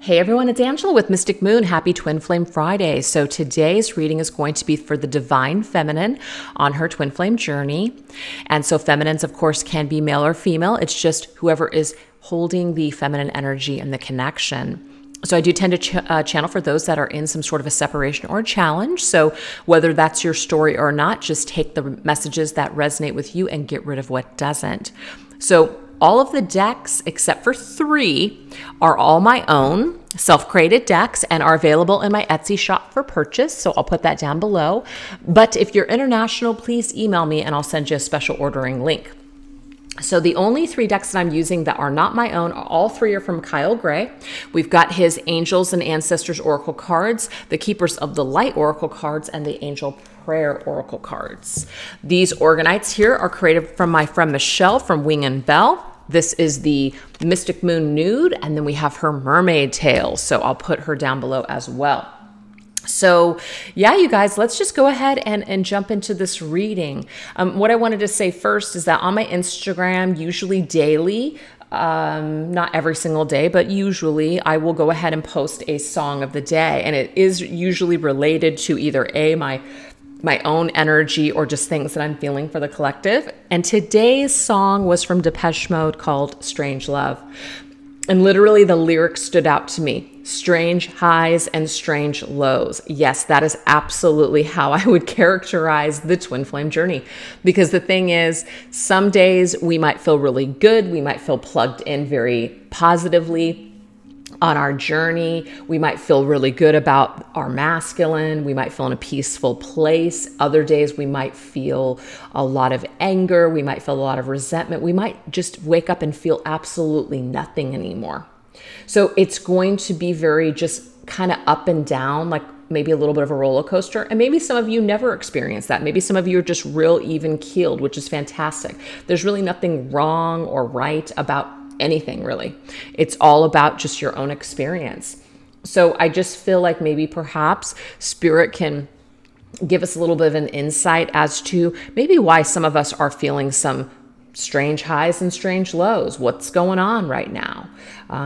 Hey everyone, it's Angela with Mystic Moon. Happy Twin Flame Friday. So today's reading is going to be for the Divine Feminine on her Twin Flame journey. And so feminines, of course, can be male or female. It's just whoever is holding the feminine energy and the connection. So I do tend to channel for those that are in some sort of a separation or a challenge. So whether that's your story or not, just take the messages that resonate with you and get rid of what doesn't. So all of the decks, except for 3, are all my own self-created decks and are available in my Etsy shop for purchase. So I'll put that down below. But if you're international, please email me and I'll send you a special ordering link. So the only 3 decks that I'm using that are not my own, all 3 are from Kyle Gray. We've got his Angels and Ancestors Oracle cards, the Keepers of the Light Oracle cards, and the Angel Prayer Oracle cards. These Orgonites here are created from my friend Michele from Wing and Bell. This is the Mystic Moon Nude, and then we have her Mermaid Tail. So I'll put her down below as well. So yeah, you guys, let's just go ahead and jump into this reading. What I wanted to say first is that on my Instagram, usually daily, not every single day, but usually I will go ahead and post a song of the day. And it is usually related to either my own energy or just things that I'm feeling for the collective. And today's song was from Depeche Mode called Strange Love. And literally the lyrics stood out to me. Strange highs and strange lows. Yes, that is absolutely how I would characterize the twin flame journey. Because the thing is, some days we might feel really good. We might feel plugged in very positively on our journey. We might feel really good about our masculine. We might feel in a peaceful place. Other days we might feel a lot of anger. We might feel a lot of resentment. We might just wake up and feel absolutely nothing anymore. So it's going to be very just kind of up and down, like maybe a little bit of a roller coaster. And maybe some of you never experience that. Maybe some of you are just real even keeled, which is fantastic. There's really nothing wrong or right about anything, really. It's all about just your own experience. So I just feel like maybe perhaps Spirit can give us a little bit of an insight as to maybe why some of us are feeling some strange highs and strange lows. What's going on right now?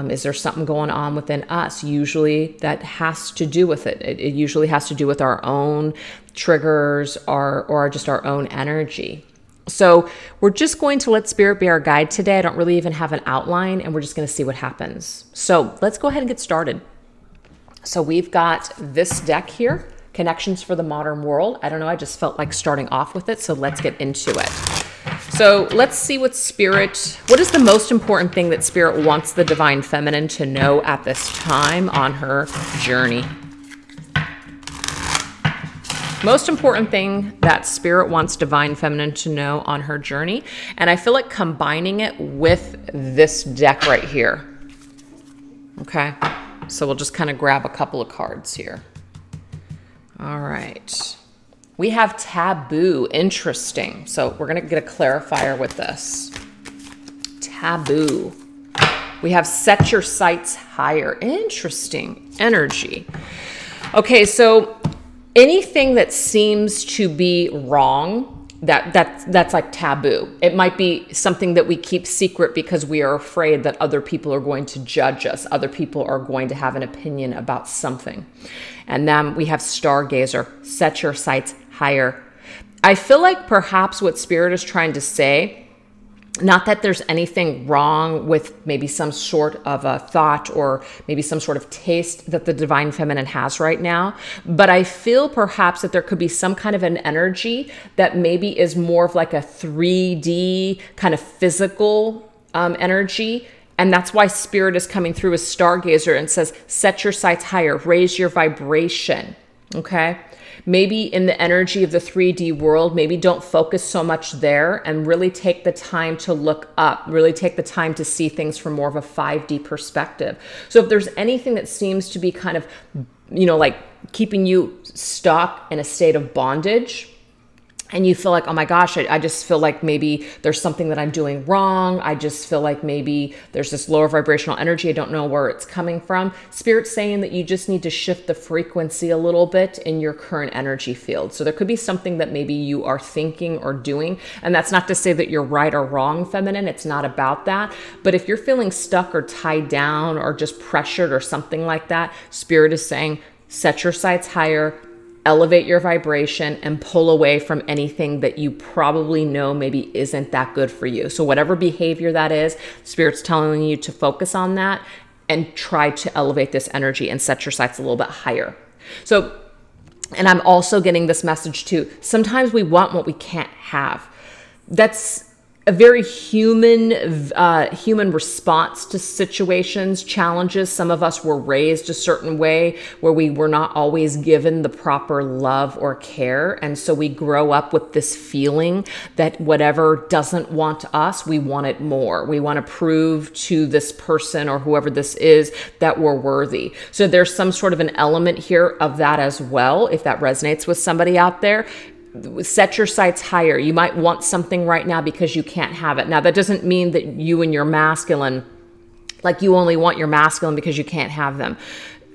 Is there something going on within us? Usually that has to do with it. It usually has to do with our own triggers or just our own energy. So we're just going to let Spirit be our guide today. I don't really even have an outline, and we're just going to see what happens. So let's go ahead and get started. So we've got this deck here, Connections for the Modern World. I don't know, I just felt like starting off with it, so let's get into it. So let's see what is the most important thing that Spirit wants the Divine Feminine to know at this time on her journey. Most important thing that Spirit wants Divine Feminine to know on her journey. And I feel like combining it with this deck right here. Okay. So we'll just kind of grab a couple of cards here. All right. We have Taboo. Interesting. So we're going to get a clarifier with this. Taboo. We have Set Your Sights Higher. Interesting energy. Okay. So anything that seems to be wrong, that's like taboo. It might be something that we keep secret because we are afraid that other people are going to judge us. Other people are going to have an opinion about something. And then we have Stargazer, Set Your Sights Higher. I feel like perhaps what Spirit is trying to say, not that there's anything wrong with maybe some sort of a thought or maybe some sort of taste that the Divine Feminine has right now, but I feel perhaps that there could be some kind of an energy that maybe is more of like a 3D kind of physical energy. And that's why Spirit is coming through as Stargazer and says, set your sights higher, raise your vibration. Okay. Maybe in the energy of the 3D world, maybe don't focus so much there and really take the time to look up, really take the time to see things from more of a 5D perspective. So if there's anything that seems to be kind of, like keeping you stuck in a state of bondage, and you feel like, oh my gosh, I just feel like maybe there's something that I'm doing wrong. I just feel like maybe there's this lower vibrational energy. I don't know where it's coming from. Spirit's saying that you just need to shift the frequency a little bit in your current energy field. So there could be something that maybe you are thinking or doing. And that's not to say that you're right or wrong, feminine. It's not about that. But if you're feeling stuck or tied down or just pressured or something like that, Spirit is saying, set your sights higher, elevate your vibration, and pull away from anything that you probably know maybe isn't that good for you. So whatever behavior that is, Spirit's telling you to focus on that and try to elevate this energy and set your sights a little bit higher. So, and I'm also getting this message too. Sometimes we want what we can't have. That's a very human response to situations, challenges. Some of us were raised a certain way where we were not always given the proper love or care. And so we grow up with this feeling that whatever doesn't want us, we want it more. We want to prove to this person or whoever this is that we're worthy. So there's some sort of an element here of that as well. If that resonates with somebody out there, set your sights higher. You might want something right now because you can't have it. Now, that doesn't mean that you and your masculine, like you only want your masculine because you can't have them.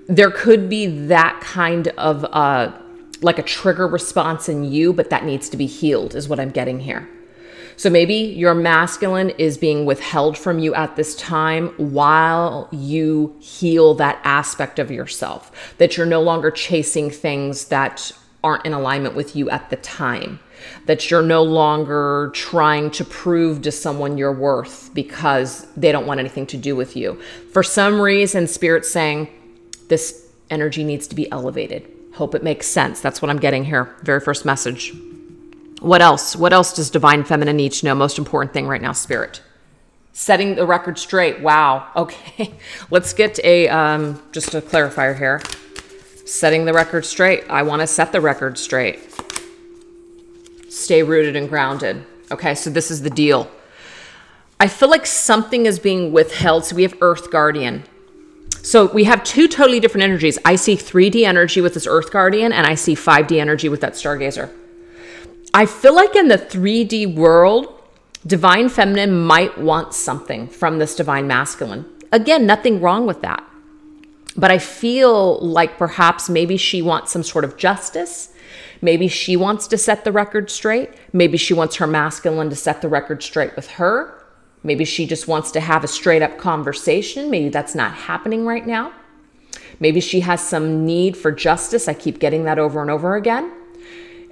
There could be that kind of like a trigger response in you, but that needs to be healed is what I'm getting here. So maybe your masculine is being withheld from you at this time while you heal that aspect of yourself, that you're no longer chasing things that aren't in alignment with you at the time, that you're no longer trying to prove to someone your worth because they don't want anything to do with you. For some reason, Spirit's saying this energy needs to be elevated. Hope it makes sense. That's what I'm getting here. Very first message. What else? What else does Divine Feminine need to know? Most important thing right now, Spirit. Setting the record straight. Wow. Okay. Let's get a, just a clarifier here. Setting the record straight. I want to set the record straight. Stay rooted and grounded. Okay, so this is the deal. I feel like something is being withheld. So we have Earth Guardian. So we have two totally different energies. I see 3D energy with this Earth Guardian, and I see 5D energy with that Stargazer. I feel like in the 3D world, Divine Feminine might want something from this Divine Masculine. Again, nothing wrong with that. But I feel like perhaps maybe she wants some sort of justice. Maybe she wants to set the record straight. Maybe she wants her masculine to set the record straight with her. Maybe she just wants to have a straight up conversation. Maybe that's not happening right now. Maybe she has some need for justice. I keep getting that over and over again.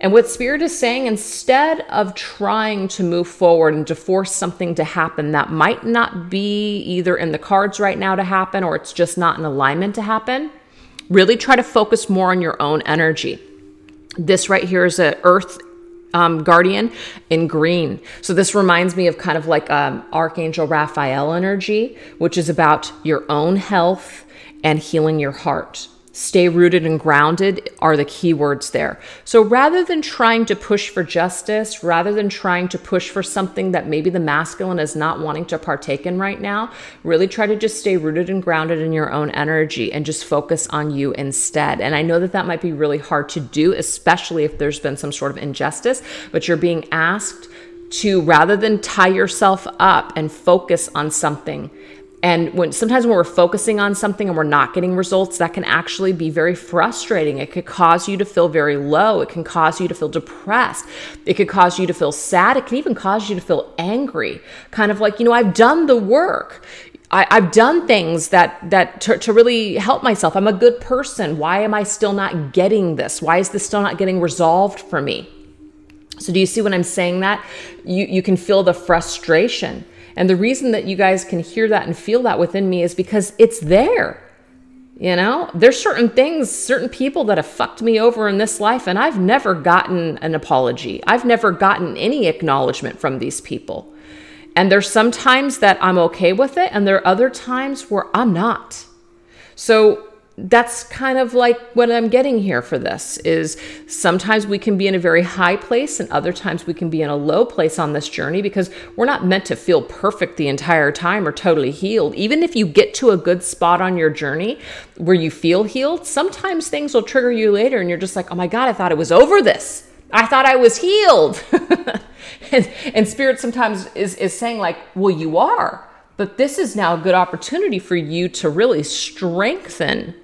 And what Spirit is saying, instead of trying to move forward and to force something to happen that might not be either in the cards right now to happen or it's just not in alignment to happen, really try to focus more on your own energy. This right here is a Earth Guardian in green. So this reminds me of kind of like Archangel Raphael energy, which is about your own health and healing your heart. Stay rooted and grounded are the key words there. So rather than trying to push for justice, rather than trying to push for something that maybe the masculine is not wanting to partake in right now, really try to just stay rooted and grounded in your own energy and just focus on you instead. And I know that that might be really hard to do, especially if there's been some sort of injustice, but you're being asked to, rather than tie yourself up and focus on something. And sometimes when we're focusing on something and we're not getting results, that can actually be very frustrating. It could cause you to feel very low. It can cause you to feel depressed. It could cause you to feel sad. It can even cause you to feel angry. Kind of like, I've done the work. I've done things to really help myself. I'm a good person. Why am I still not getting this? Why is this still not getting resolved for me? So do you see when I'm saying that? You can feel the frustration. And the reason that you guys can hear that and feel that within me is because it's there. There's certain things, certain people that have fucked me over in this life, and I've never gotten an apology. I've never gotten any acknowledgement from these people. And there's some times that I'm okay with it, and there are other times where I'm not. So that's kind of like what I'm getting here for this is sometimes we can be in a very high place and other times we can be in a low place on this journey because we're not meant to feel perfect the entire time or totally healed. Even if you get to a good spot on your journey where you feel healed, sometimes things will trigger you later and you're just like, oh my God, I thought it was over this. I thought I was healed. and Spirit sometimes is saying like, well, you are, but this is now a good opportunity for you to really strengthen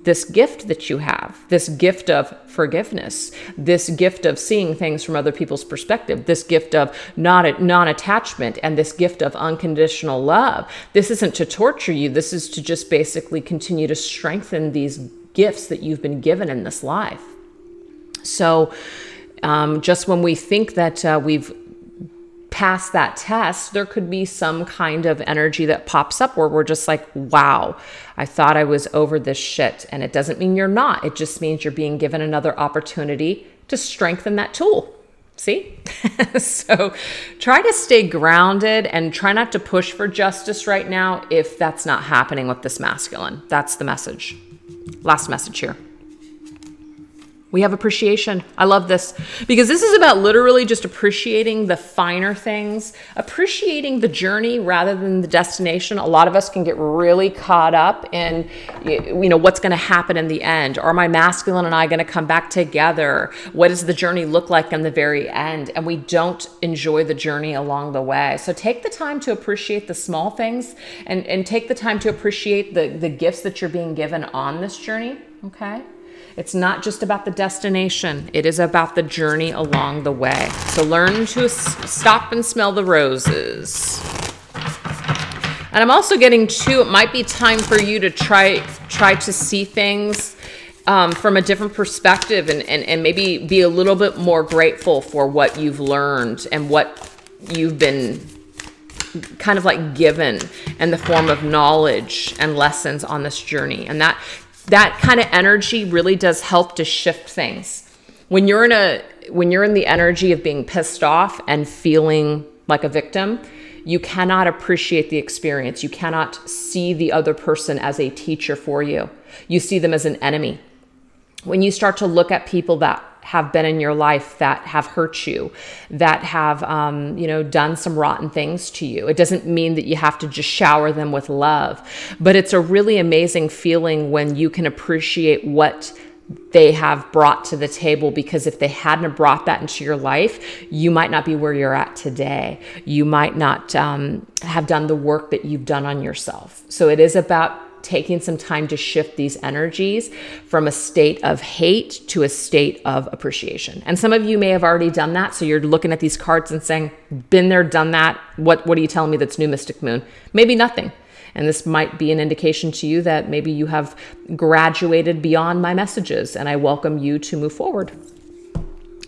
this gift that you have, this gift of forgiveness, this gift of seeing things from other people's perspective, this gift of non-attachment, and this gift of unconditional love. This isn't to torture you. This is to just basically continue to strengthen these gifts that you've been given in this life. So just when we think that we've passed that test, there could be some kind of energy that pops up where we're just like, wow, I thought I was over this shit. And it doesn't mean you're not. It just means you're being given another opportunity to strengthen that tool. See? So try to stay grounded and try not to push for justice right now if that's not happening with this masculine. That's the message. Last message here. We have appreciation. I love this because this is about literally just appreciating the finer things, appreciating the journey rather than the destination. A lot of us can get really caught up in, what's going to happen in the end. Are my masculine and I going to come back together? What does the journey look like in the very end? And we don't enjoy the journey along the way. So take the time to appreciate the small things and take the time to appreciate the gifts that you're being given on this journey. Okay. It's not just about the destination. It is about the journey along the way. So learn to stop and smell the roses. And I'm also getting to, it might be time for you to try to see things from a different perspective and maybe be a little bit more grateful for what you've learned and what you've been kind of like given in the form of knowledge and lessons on this journey. And that kind of energy really does help to shift things. When you're in the energy of being pissed off and feeling like a victim, you cannot appreciate the experience. You cannot see the other person as a teacher for you. You see them as an enemy. When you start to look at people that have been in your life that have hurt you, that have, done some rotten things to you. It doesn't mean that you have to just shower them with love, but it's a really amazing feeling when you can appreciate what they have brought to the table, because if they hadn't brought that into your life, you might not be where you're at today. You might not have done the work that you've done on yourself. So it is about taking some time to shift these energies from a state of hate to a state of appreciation. And some of you may have already done that. So you're looking at these cards and saying, been there, done that. What are you telling me that's new, Mystic Moon? Maybe nothing. And this might be an indication to you that maybe you have graduated beyond my messages, and I welcome you to move forward.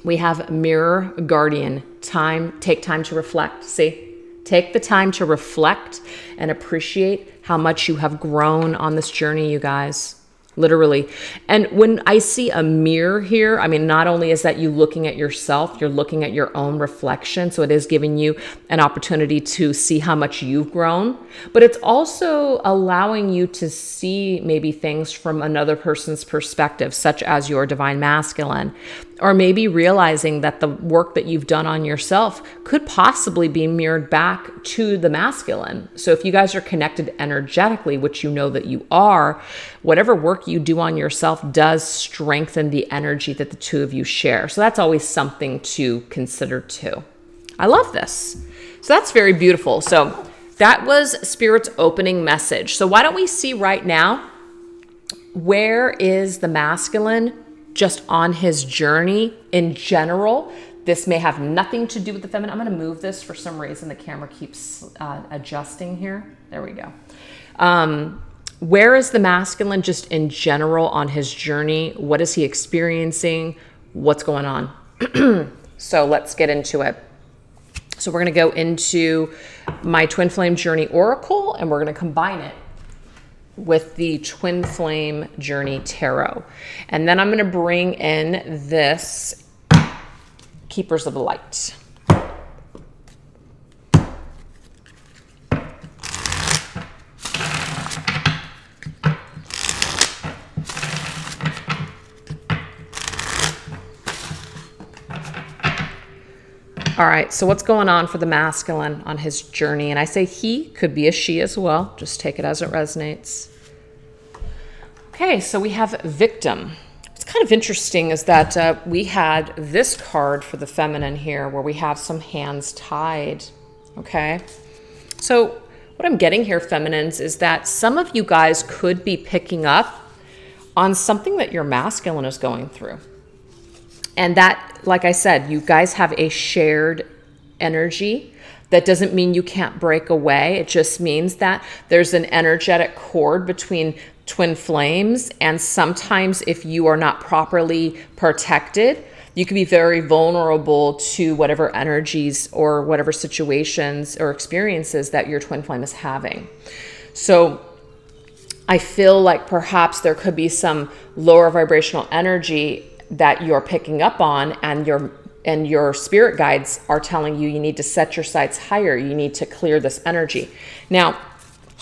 We have Mirror Guardian. Take time to reflect. See? Take the time to reflect and appreciate how much you have grown on this journey, you guys. Literally. And when I see a mirror here, I mean, not only is that you looking at yourself, you're looking at your own reflection. So it is giving you an opportunity to see how much you've grown, but it's also allowing you to see maybe things from another person's perspective, such as your divine masculine, or maybe realizing that the work that you've done on yourself could possibly be mirrored back to the masculine. So if you guys are connected energetically, which you know that you are, whatever work you do on yourself does strengthen the energy that the two of you share. So that's always something to consider too. I love this. So that's very beautiful. So that was Spirit's opening message. So why don't we see right now, where is the masculine just on his journey in general? This may have nothing to do with the feminine. I'm going to move this. For some reason, the camera keeps adjusting here. There we go. Where is the masculine just in general on his journey? What is he experiencing? What's going on? So let's get into it. So we're going to go into my Twin Flame Journey Oracle, and we're going to combine it with the Twin Flame Journey Tarot. And then I'm going to bring in this Keepers of the Light. All right, so what's going on for the masculine on his journey? And I say he, could be a she as well. Just take it as it resonates. Okay, so we have victim. It's kind of interesting is that we had this card for the feminine here where we have some hands tied. Okay. So what I'm getting here, feminines, is that some of you guys could be picking up on something that your masculine is going through. And that, like I said, you guys have a shared energy. That doesn't mean you can't break away. It just means that there's an energetic cord between twin flames. And sometimes if you are not properly protected, you can be very vulnerable to whatever energies or whatever situations or experiences that your twin flame is having. So I feel like perhaps there could be some lower vibrational energy that you're picking up on, and your spirit guides are telling you need to set your sights higher. You need to clear this energy. Now,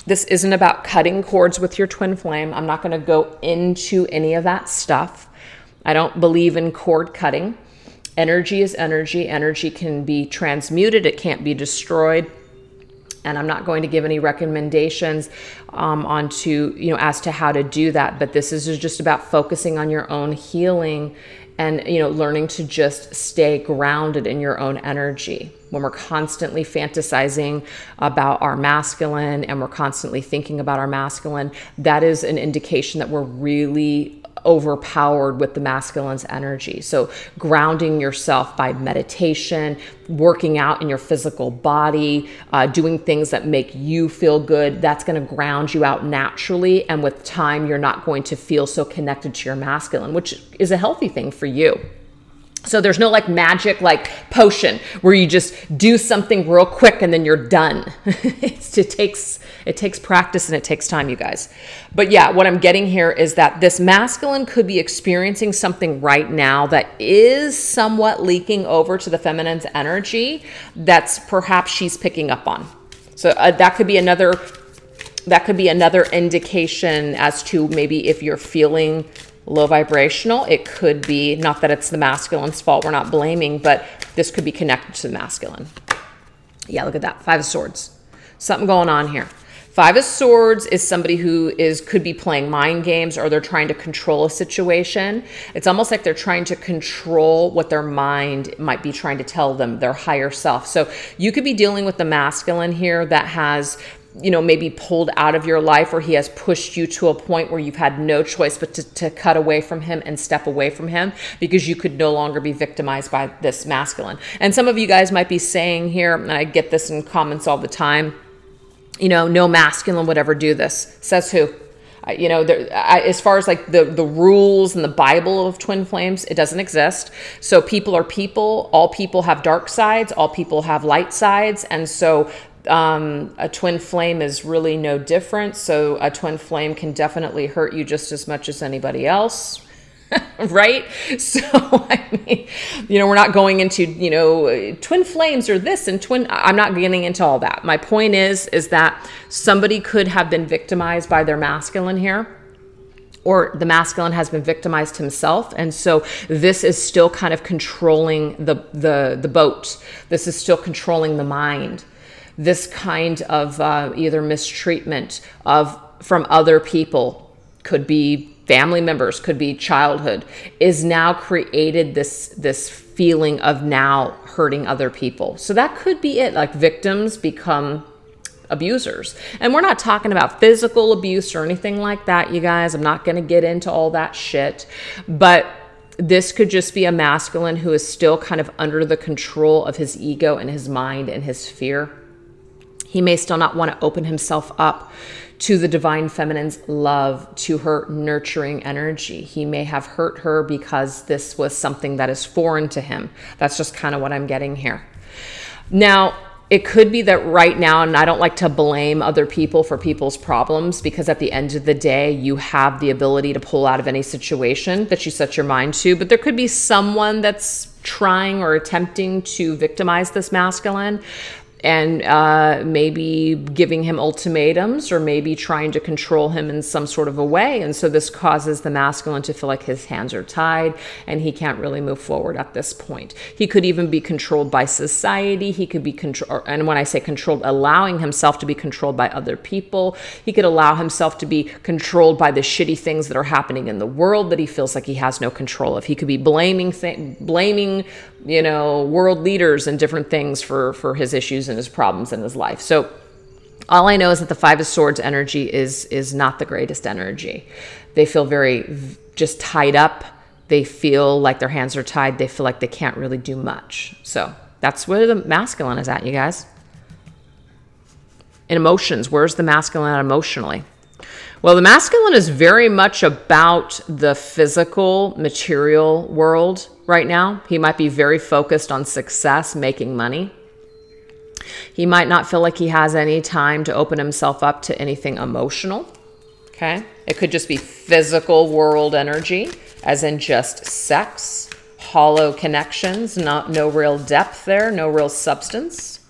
this isn't about cutting cords with your twin flame. I'm not going to go into any of that stuff. I don't believe in cord cutting. Energy is energy. Energy can be transmuted. It can't be destroyed. And I'm not going to give any recommendations as to how to do that. But this is just about focusing on your own healing and, learning to just stay grounded in your own energy. When we're constantly fantasizing about our masculine and we're constantly thinking about our masculine, that is an indication that we're really overpowered with the masculine's energy. So grounding yourself by meditation, working out in your physical body, doing things that make you feel good, that's going to ground you out naturally. And with time, you're not going to feel so connected to your masculine, which is a healthy thing for you. So there's no like magic, like potion where you just do something real quick and then you're done. It takes practice and it takes time, you guys. But yeah, what I'm getting here is that this masculine could be experiencing something right now that is somewhat leaking over to the feminine's energy that's perhaps she's picking up on. So that could be another indication as to maybe if you're feeling low vibrational. It could be, not that it's the masculine's fault, we're not blaming, but this could be connected to the masculine. Yeah, look at that. 5 of Swords. Something going on here. 5 of Swords is somebody who could be playing mind games, or they're trying to control a situation. It's almost like they're trying to control what their mind might be trying to tell them, their higher self. So you could be dealing with the masculine here that has maybe pulled out of your life, or he has pushed you to a point where you've had no choice but to cut away from him and step away from him because you could no longer be victimized by this masculine. And some of you guys might be saying here, and I get this in comments all the time, no masculine would ever do this. Says who? As far as like the rules and the Bible of twin flames, it doesn't exist. So people are people. All people have dark sides. All people have light sides. And so a twin flame is really no different. So a twin flame can definitely hurt you just as much as anybody else. Right? So, we're not going into, twin flames or this and I'm not getting into all that. My point is that somebody could have been victimized by their masculine here, or the masculine has been victimized himself. And so this is still kind of controlling the boat. This is still controlling the mind. This kind of either mistreatment from other people, could be family members, could be childhood, is now created this feeling of now hurting other people. So that could be it. Like victims become abusers. And we're not talking about physical abuse or anything like that, you guys. I'm not going to get into all that shit. But this could just be a masculine who is still kind of under the control of his ego and his mind and his fear. He may still not want to open himself up to the divine feminine's love, to her nurturing energy. He may have hurt her because this was something that is foreign to him. That's just kind of what I'm getting here. Now, it could be that right now, and I don't like to blame other people for people's problems, because at the end of the day, you have the ability to pull out of any situation that you set your mind to, but there could be someone that's trying or attempting to victimize this masculine. and maybe giving him ultimatums or maybe trying to control him in some sort of a way. And so this causes the masculine to feel like his hands are tied and he can't really move forward at this point. He could even be controlled by society. He could be controlled, and when I say controlled, allowing himself to be controlled by other people. He could allow himself to be controlled by the shitty things that are happening in the world that he feels like he has no control of. He could be blaming, you know, world leaders and different things for his issues and his problems in his life. So all I know is that the Five of Swords energy is not the greatest energy. They feel very just tied up. They feel like their hands are tied. They feel like they can't really do much. So that's where the masculine is at, you guys. In emotions, where's the masculine at emotionally? Well, the masculine is very much about the physical, material world right now. He might be very focused on success, making money. He might not feel like he has any time to open himself up to anything emotional. Okay. It could just be physical world energy, as in just sex, hollow connections, no real depth there, no real substance.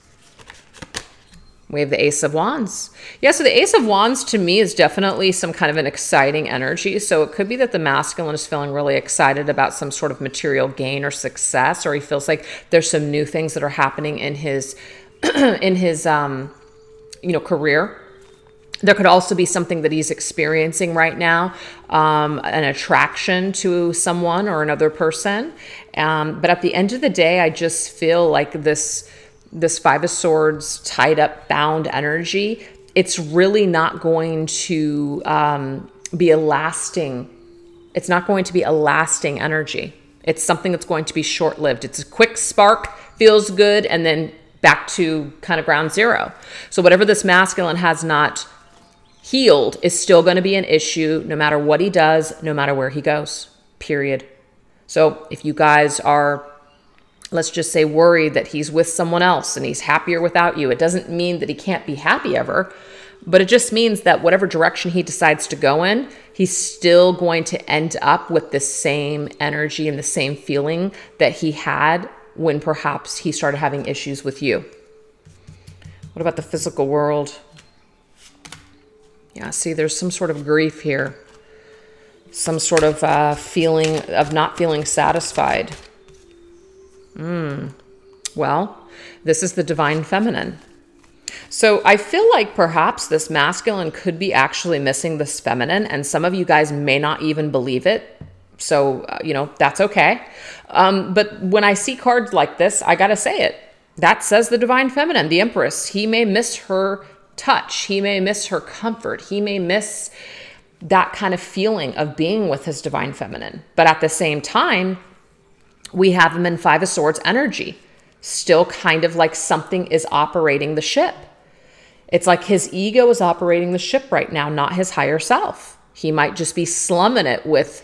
We have the Ace of Wands. Yeah, so the Ace of Wands to me is definitely some kind of an exciting energy. So it could be that the masculine is feeling really excited about some sort of material gain or success, or he feels like there's some new things that are happening in his you know, career. There could also be something that he's experiencing right now, an attraction to someone or another person. But at the end of the day, I just feel like this Five of Swords tied up, bound energy, it's really not going to be a lasting, it's not going to be a lasting energy. It's something that's going to be short-lived. It's a quick spark, feels good, and then back to kind of ground zero. So whatever this masculine has not healed is still going to be an issue no matter what he does, no matter where he goes, period. So if you guys are, let's just say, worried that he's with someone else and he's happier without you, it doesn't mean that he can't be happy ever, but it just means that whatever direction he decides to go in, he's still going to end up with the same energy and the same feeling that he had when perhaps he started having issues with you. What about the physical world? Yeah, see, there's some sort of grief here. Some sort of feeling of not feeling satisfied. Well, this is the divine feminine. So I feel like perhaps this masculine could be actually missing this feminine, and some of you guys may not even believe it. So, you know, that's okay. But when I see cards like this, I got to say it. That says the divine feminine, the Empress. He may miss her touch. He may miss her comfort. He may miss that kind of feeling of being with his divine feminine. But at the same time, we have him in Five of Swords energy. Still kind of like something is operating the ship. It's like his ego is operating the ship right now, not his higher self. He might just be slumming it with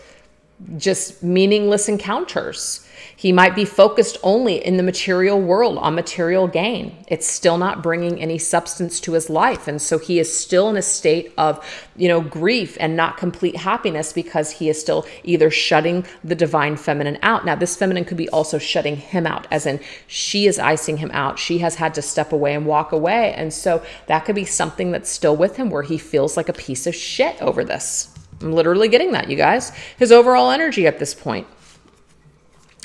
just meaningless encounters. He might be focused only in the material world on material gain. It's still not bringing any substance to his life. And so he is still in a state of, you know, grief and not complete happiness because he is still either shutting the divine feminine out. Now, this feminine could be also shutting him out, as in she is icing him out. She has had to step away and walk away. And so that could be something that's still with him where he feels like a piece of shit over this. I'm literally getting that, you guys. His overall energy at this point.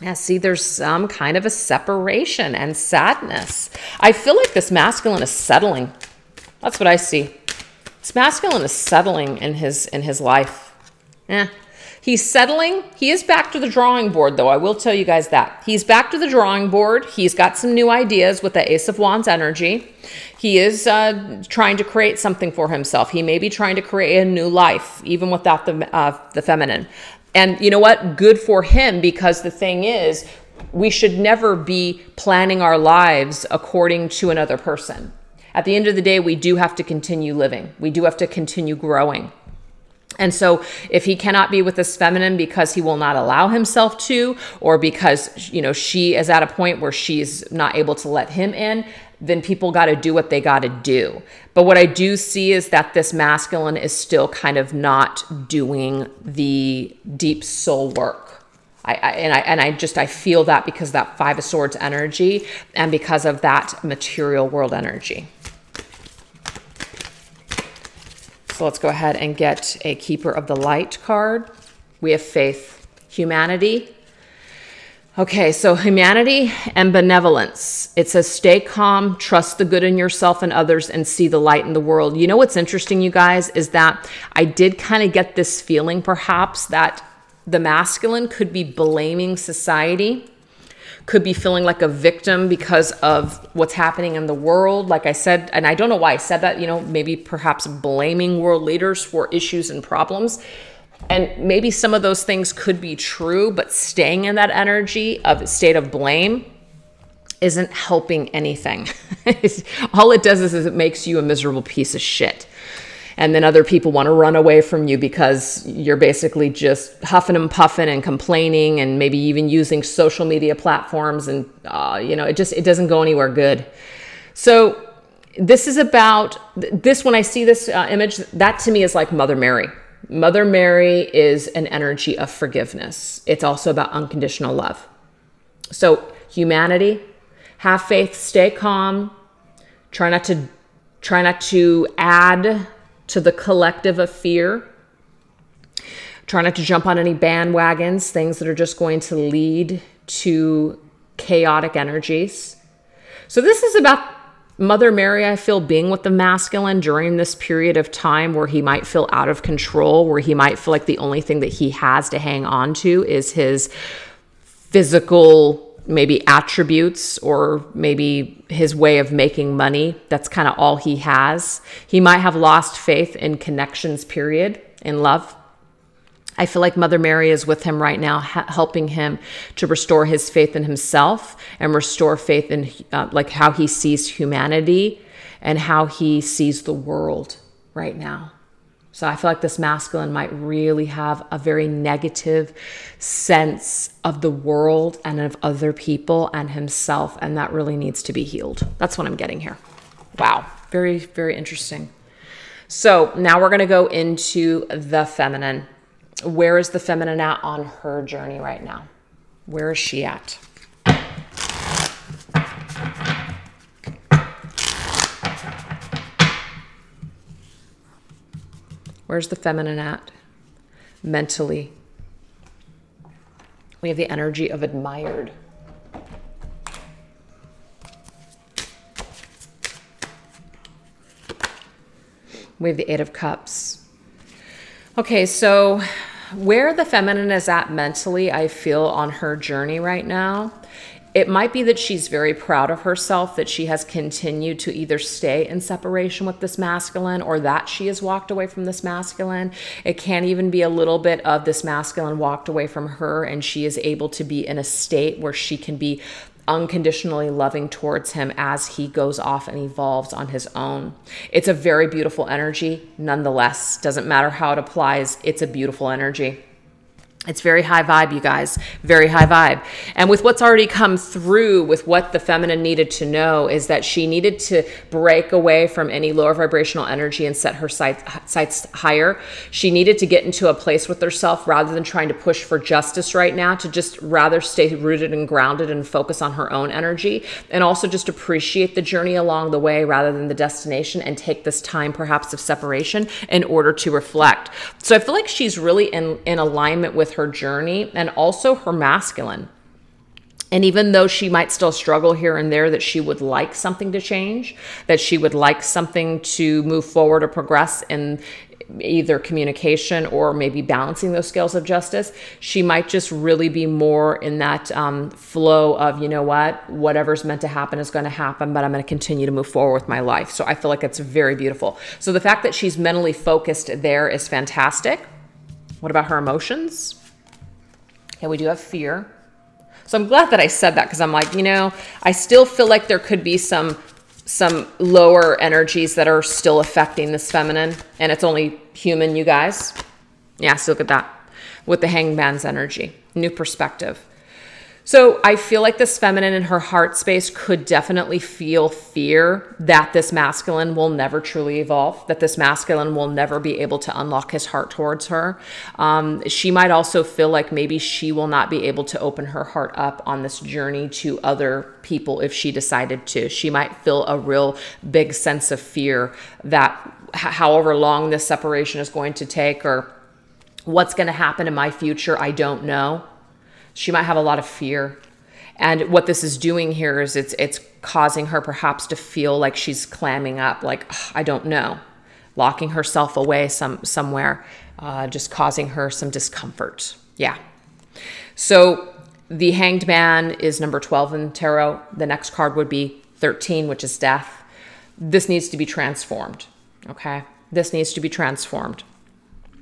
Yeah, see, there's some kind of a separation and sadness. I feel like this masculine is settling. That's what I see. This masculine is settling in his life. He's settling. He is back to the drawing board, though. I will tell you guys that. He's back to the drawing board. He's got some new ideas with the Ace of Wands energy. He is trying to create something for himself. He may be trying to create a new life, even without the feminine. And you know what? Good for him, because the thing is, we should never be planning our lives according to another person. At the end of the day, we do have to continue living. We do have to continue growing. And so if he cannot be with this feminine because he will not allow himself to, or because, you know, she is at a point where she's not able to let him in, then people got to do what they got to do. But what I do see is that this masculine is still kind of not doing the deep soul work. I feel that because of that Five of Swords energy and because of that material world energy. So let's go ahead and get a Keeper of the Light card. We have faith, humanity. Okay, so humanity and benevolence. It says, stay calm, trust the good in yourself and others, and see the light in the world. You know what's interesting, you guys, is that I did kind of get this feeling perhaps that the masculine could be blaming society, could be feeling like a victim because of what's happening in the world. Like I said, and I don't know why I said that, you know, maybe perhaps blaming world leaders for issues and problems. And maybe some of those things could be true, but staying in that energy of a state of blame isn't helping anything. All it does is it makes you a miserable piece of shit. And then other people want to run away from you because you're basically just huffing and puffing and complaining and maybe even using social media platforms. And, you know, it doesn't go anywhere good. So this is about this. When I see this image, that to me is like Mother Mary. Mother Mary is an energy of forgiveness. It's also about unconditional love. So humanity, have faith, stay calm, try not to add to the collective of fear. Try not to jump on any bandwagons, things that are just going to lead to chaotic energies. So this is about Mother Mary, I feel, being with the masculine during this period of time where he might feel out of control, where he might feel like the only thing that he has to hang on to is his physical, maybe attributes, or maybe his way of making money. That's kind of all he has. He might have lost faith in connections, period, in love. I feel like Mother Mary is with him right now, helping him to restore his faith in himself and restore faith in like how he sees humanity and how he sees the world right now. So I feel like this masculine might really have a very negative sense of the world and of other people and himself, and that really needs to be healed. That's what I'm getting here. Wow. Very, very interesting. So now we're going to go into the feminine. Where is the feminine at on her journey right now? Where is she at? Where's the feminine at mentally? We have the energy of admired. We have the Eight of Cups. Okay, so where the feminine is at mentally, I feel on her journey right now, it might be that she's very proud of herself, that she has continued to either stay in separation with this masculine or that she has walked away from this masculine. It can even be a little bit of this masculine walked away from her and she is able to be in a state where she can be unconditionally loving towards him as he goes off and evolves on his own. It's a very beautiful energy. Nonetheless, doesn't matter how it applies. It's a beautiful energy. It's very high vibe, you guys, very high vibe. And with what's already come through, with what the feminine needed to know, is that she needed to break away from any lower vibrational energy and set her sights higher. She needed to get into a place with herself rather than trying to push for justice right now, to just rather stay rooted and grounded and focus on her own energy, and also just appreciate the journey along the way rather than the destination, and take this time perhaps of separation in order to reflect. So I feel like she's really in alignment with her journey and also her masculine. And even though she might still struggle here and there, that she would like something to change, that she would like something to move forward or progress in either communication or maybe balancing those scales of justice, she might just really be more in that flow of, you know what, whatever's meant to happen is going to happen, but I'm going to continue to move forward with my life. So I feel like it's very beautiful. So the fact that she's mentally focused there is fantastic. What about her emotions? Okay, we do have fear. So I'm glad that I said that, because I'm like, you know, I still feel like there could be some lower energies that are still affecting this feminine, and it's only human, you guys. Yeah, so look at that with the Hangman's energy, new perspective. So I feel like this feminine in her heart space could definitely feel fear that this masculine will never truly evolve, that this masculine will never be able to unlock his heart towards her. She might also feel like maybe she will not be able to open her heart up on this journey to other people if she decided to. She might feel a real big sense of fear that however long this separation is going to take or what's going to happen in my future, I don't know. She might have a lot of fear. And what this is doing here is it's causing her perhaps to feel like she's clamming up, like, I don't know, locking herself away somewhere, just causing her some discomfort. Yeah. So the Hanged Man is number 12 in tarot. The next card would be 13, which is death. This needs to be transformed. Okay. This needs to be transformed.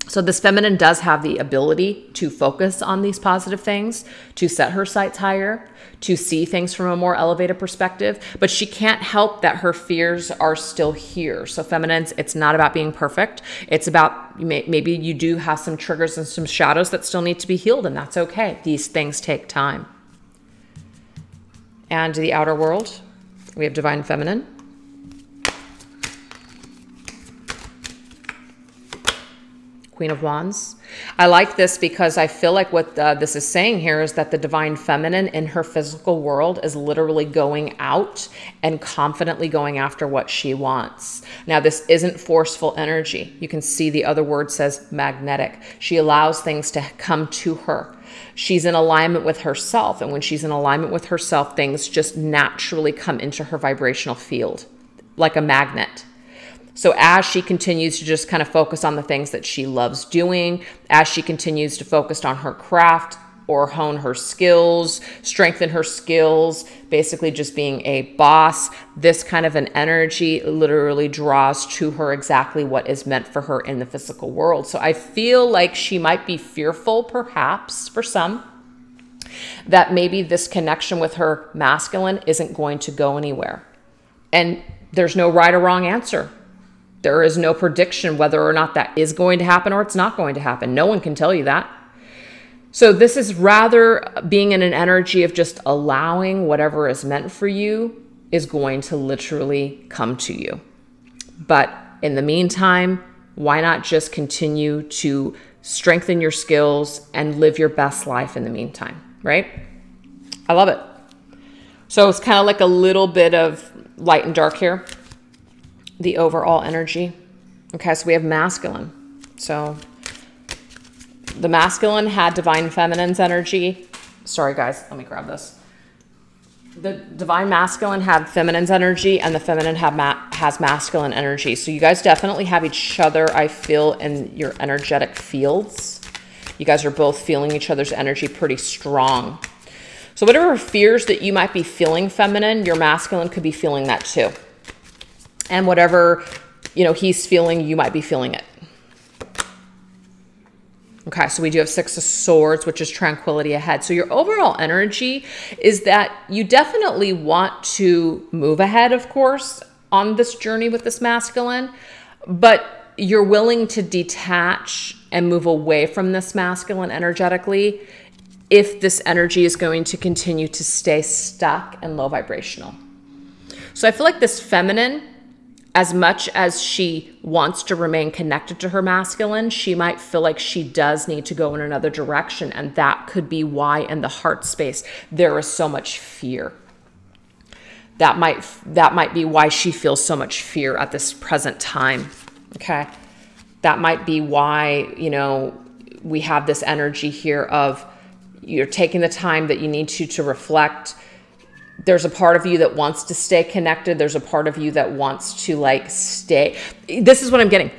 So this feminine does have the ability to focus on these positive things, to set her sights higher, to see things from a more elevated perspective, but she can't help that her fears are still here. So feminines, it's not about being perfect. It's about maybe you do have some triggers and some shadows that still need to be healed, and that's okay. These things take time. And the outer world, we have divine feminine. Queen of Wands. I like this because I feel like what this is saying here is that the divine feminine in her physical world is literally going out and confidently going after what she wants. Now, this isn't forceful energy. You can see the other word says magnetic. She allows things to come to her. She's in alignment with herself. And when she's in alignment with herself, things just naturally come into her vibrational field like a magnet. So as she continues to just kind of focus on the things that she loves doing, as she continues to focus on her craft or hone her skills, strengthen her skills, basically just being a boss, this kind of an energy literally draws to her exactly what is meant for her in the physical world. So I feel like she might be fearful, perhaps for some, that maybe this connection with her masculine isn't going to go anywhere. And there's no right or wrong answer. There is no prediction whether or not that is going to happen or it's not going to happen. No one can tell you that. So this is rather being in an energy of just allowing whatever is meant for you is going to literally come to you. But in the meantime, why not just continue to strengthen your skills and live your best life in the meantime, right? I love it. So it's kind of like a little bit of light and dark here. The overall energy. Okay, so we have masculine. So the masculine had divine feminine's energy. Sorry guys, let me grab this. The divine masculine had feminine's energy and the feminine has masculine energy. So you guys definitely have each other, I feel, in your energetic fields. You guys are both feeling each other's energy pretty strong. So whatever fears that you might be feeling feminine, your masculine could be feeling that too. And whatever, he's feeling, you might be feeling it. Okay, so we do have 6 of Swords, which is tranquility ahead. So your overall energy is that you definitely want to move ahead, of course, on this journey with this masculine, but you're willing to detach and move away from this masculine energetically if this energy is going to continue to stay stuck and low vibrational. So I feel like this feminine, as much as she wants to remain connected to her masculine, she might feel like she does need to go in another direction. And that could be why in the heart space, there is so much fear. That might be why she feels so much fear at this present time. Okay. That might be why, we have this energy here of you're taking the time that you need to reflect. There's a part of you that wants to stay connected. There's a part of you that wants to stay. This is what I'm getting.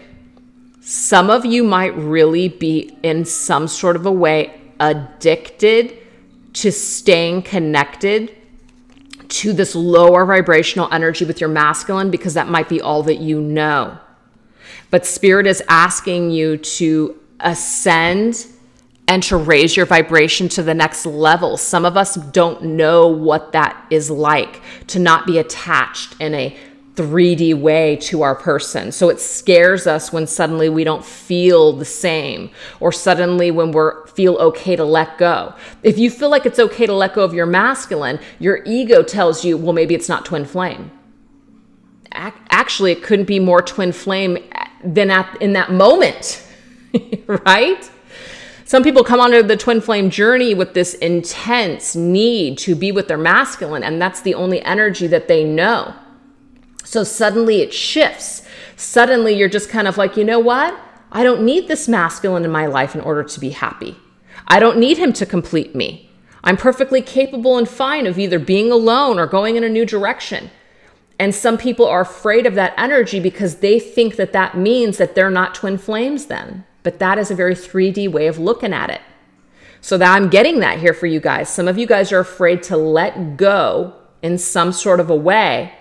Some of you might really be in some sort of a way addicted to staying connected to this lower vibrational energy with your masculine because that might be all that you know. But Spirit is asking you to ascend and to raise your vibration to the next level. Some of us don't know what that is like, to not be attached in a 3D way to our person. So it scares us when suddenly we don't feel the same, or suddenly when feel okay to let go. If you feel like it's okay to let go of your masculine, your ego tells you, well, maybe it's not twin flame. Actually, it couldn't be more twin flame than in that moment, right? Some people come onto the twin flame journey with this intense need to be with their masculine, and that's the only energy that they know. So suddenly it shifts. Suddenly you're just kind of like, you know what? I don't need this masculine in my life in order to be happy. I don't need him to complete me. I'm perfectly capable and fine of either being alone or going in a new direction. And some people are afraid of that energy because they think that that means that they're not twin flames then. But that is a very 3D way of looking at it. So that I'm getting that here for you guys. Some of you guys are afraid to let go in some sort of a way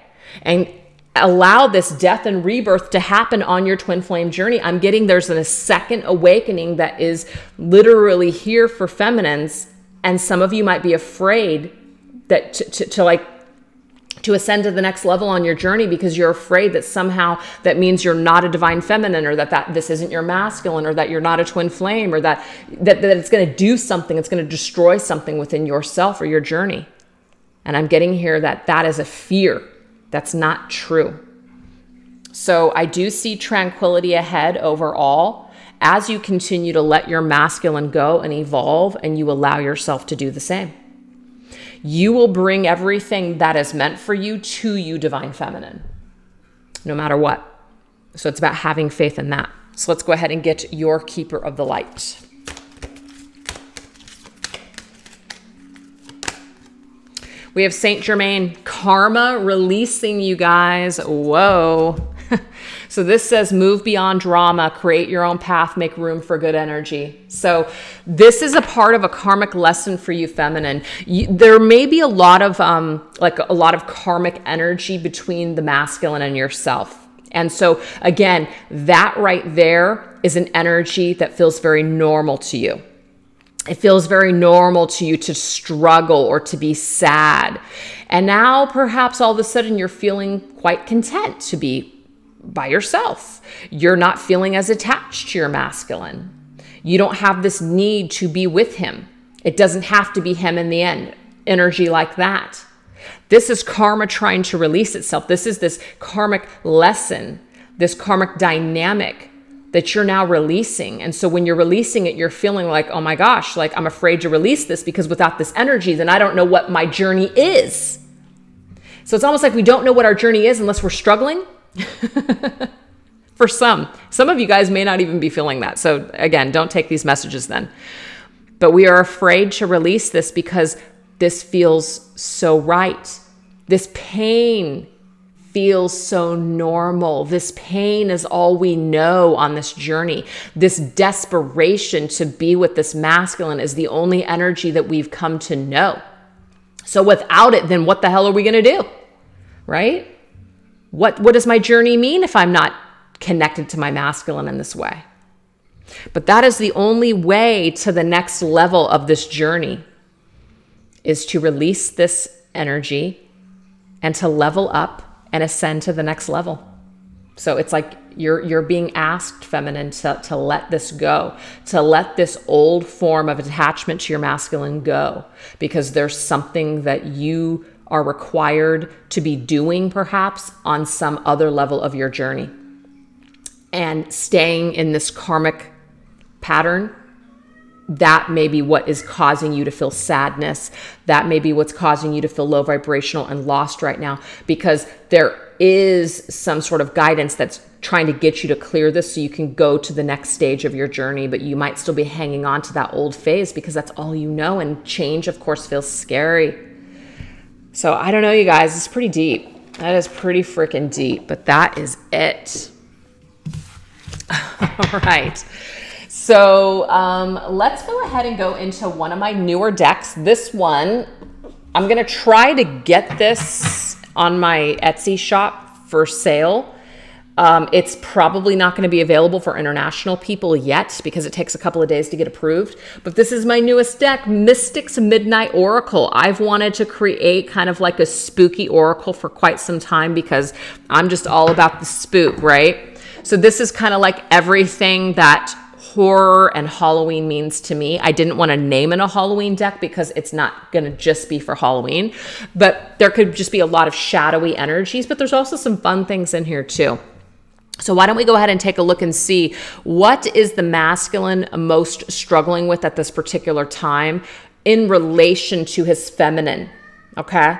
and allow this death and rebirth to happen on your twin flame journey. I'm getting there's a second awakening that is literally here for feminines. And some of you might be afraid that to ascend to the next level on your journey because you're afraid that somehow that means you're not a divine feminine, or that this isn't your masculine, or that you're not a twin flame, or that it's going to do something, it's going to destroy something within yourself or your journey. And I'm getting here that is a fear. That's not true. So I do see tranquility ahead overall as you continue to let your masculine go and evolve, and you allow yourself to do the same. You will bring everything that is meant for you to you, divine feminine, no matter what. So it's about having faith in that. So let's go ahead and get your keeper of the light. We have Saint Germain, karma releasing, you guys. Whoa. So this says, move beyond drama, create your own path, make room for good energy. So this is a part of a karmic lesson for you, feminine. There may be a lot of karmic energy between the masculine and yourself. And so again, that right there is an energy that feels very normal to you. It feels very normal to you to struggle or to be sad. And now perhaps all of a sudden you're feeling quite content to be by yourself. You're not feeling as attached to your masculine. You don't have this need to be with him. It doesn't have to be him in the end. Energy like that. This is karma trying to release itself. This is this karmic lesson, this karmic dynamic that you're now releasing. And so when you're releasing it, you're feeling like, oh my gosh, like I'm afraid to release this because without this energy, then I don't know what my journey is. So it's almost like we don't know what our journey is unless we're struggling. For some of you guys may not even be feeling that. So again, don't take these messages then. But we are afraid to release this because this feels so right. This pain feels so normal. This pain is all we know on this journey. This desperation to be with this masculine is the only energy that we've come to know. So without it, then what the hell are we going to do? Right? What does my journey mean if I'm not connected to my masculine in this way? But that is the only way to the next level of this journey, is to release this energy and to level up and ascend to the next level. So it's like you're being asked, feminine, to let this go, to let this old form of attachment to your masculine go, because there's something that you are required to be doing perhaps on some other level of your journey. And staying in this karmic pattern, that may be what is causing you to feel sadness. That may be what's causing you to feel low vibrational and lost right now, because there is some sort of guidance that's trying to get you to clear this so you can go to the next stage of your journey, but you might still be hanging on to that old phase because that's all you know, and change, of course, feels scary. So I don't know, you guys, it's pretty deep. That is pretty freaking deep, but that is it. All right. So let's go ahead and go into one of my newer decks. This one, I'm going to try to get this on my Etsy shop for sale. It's probably not going to be available for international people yet because it takes a couple of days to get approved. But this is my newest deck, Mystic's Midnight Oracle. I've wanted to create kind of like a spooky oracle for quite some time because I'm just all about the spook, right? So this is kind of like everything that horror and Halloween means to me. I didn't want to name it a Halloween deck because it's not going to just be for Halloween, but there could just be a lot of shadowy energies, but there's also some fun things in here too. So why don't we go ahead and take a look and see what is the masculine most struggling with at this particular time in relation to his feminine, okay?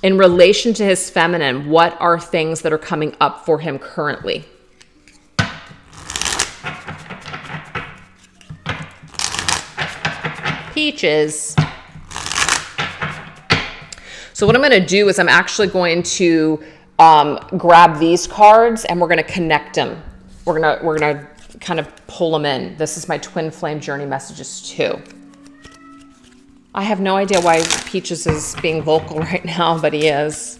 In relation to his feminine, what are things that are coming up for him currently? Peaches. So what I'm going to do is I'm actually going to grab these cards and we're going to connect them. We're going to kind of pull them in. This is my twin flame journey messages too. I have no idea why Peaches is being vocal right now, but he is.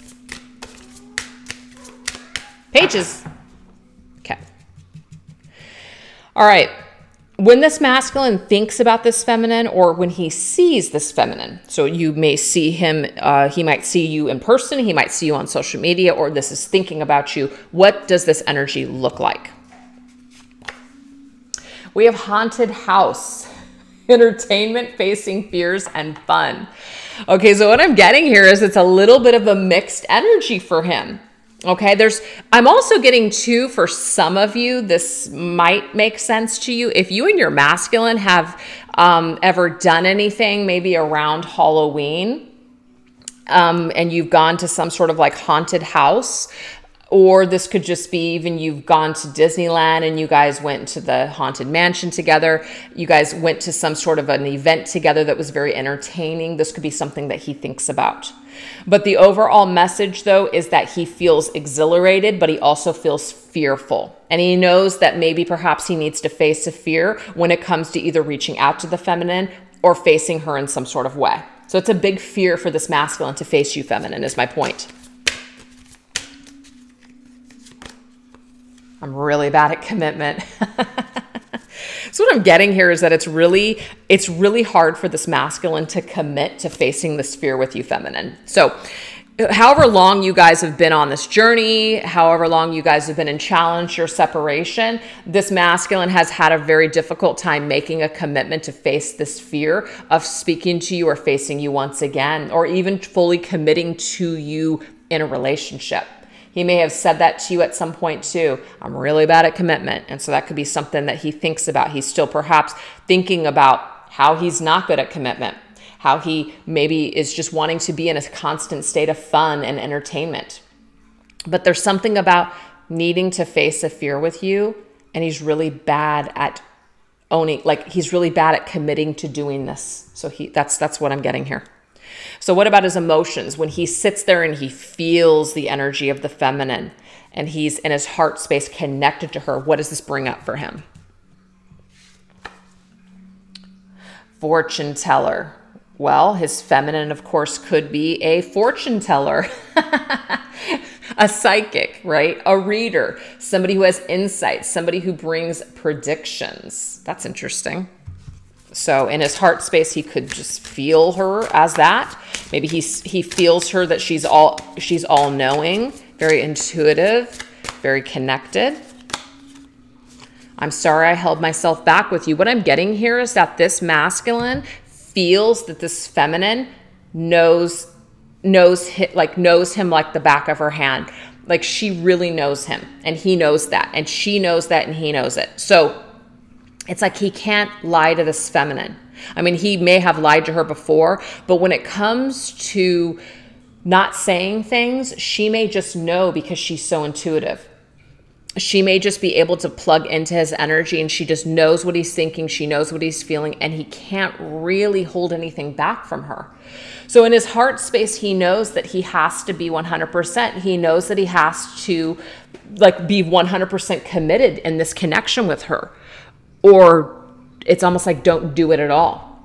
Pages. Okay. All right. When this masculine thinks about this feminine or when he sees this feminine, so you may see him, he might see you in person, he might see you on social media, or this is thinking about you. What does this energy look like? We have haunted house, entertainment, facing fears, and fun. Okay, so what I'm getting here is it's a little bit of a mixed energy for him. Okay, I'm also getting too, for some of you, this might make sense to you. If you and your masculine have ever done anything, maybe around Halloween, and you've gone to some sort of like haunted house, or this could just be even you've gone to Disneyland and you guys went to the haunted mansion together. You guys went to some sort of an event together that was very entertaining. This could be something that he thinks about. But the overall message, though, is that he feels exhilarated, but he also feels fearful. And he knows that maybe perhaps he needs to face a fear when it comes to either reaching out to the feminine or facing her in some sort of way. So it's a big fear for this masculine to face you feminine, is my point. I'm really bad at commitment. So what I'm getting here is that it's really hard for this masculine to commit to facing this fear with you feminine. So however long you guys have been on this journey, however long you guys have been in challenge or separation, this masculine has had a very difficult time making a commitment to face this fear of speaking to you or facing you once again, or even fully committing to you in a relationship. He may have said that to you at some point too. I'm really bad at commitment. And so that could be something that he thinks about. He's still perhaps thinking about how he's not good at commitment, how he maybe is just wanting to be in a constant state of fun and entertainment. But there's something about needing to face a fear with you, and he's really bad at owning, like he's really bad at committing to doing this. So that's what I'm getting here. So what about his emotions? When he sits there and he feels the energy of the feminine and he's in his heart space connected to her, what does this bring up for him? Fortune teller. Well, his feminine, of course, could be a fortune teller, a psychic, right? A reader, somebody who has insight, somebody who brings predictions. That's interesting. So in his heart space, he could just feel her as that. Maybe he feels her that she's all knowing, very intuitive, very connected. I'm sorry I held myself back with you. What I'm getting here is that this masculine feels that this feminine knows him like the back of her hand. Like she really knows him, and he knows that, and she knows that, and he knows it. So it's like he can't lie to this feminine. I mean, he may have lied to her before, but when it comes to not saying things, she may just know because she's so intuitive. She may just be able to plug into his energy, and she just knows what he's thinking. She knows what he's feeling, and he can't really hold anything back from her. So in his heart space, he knows that he has to be 100%. He knows that he has to be 100% committed in this connection with her. Or it's almost like don't do it at all.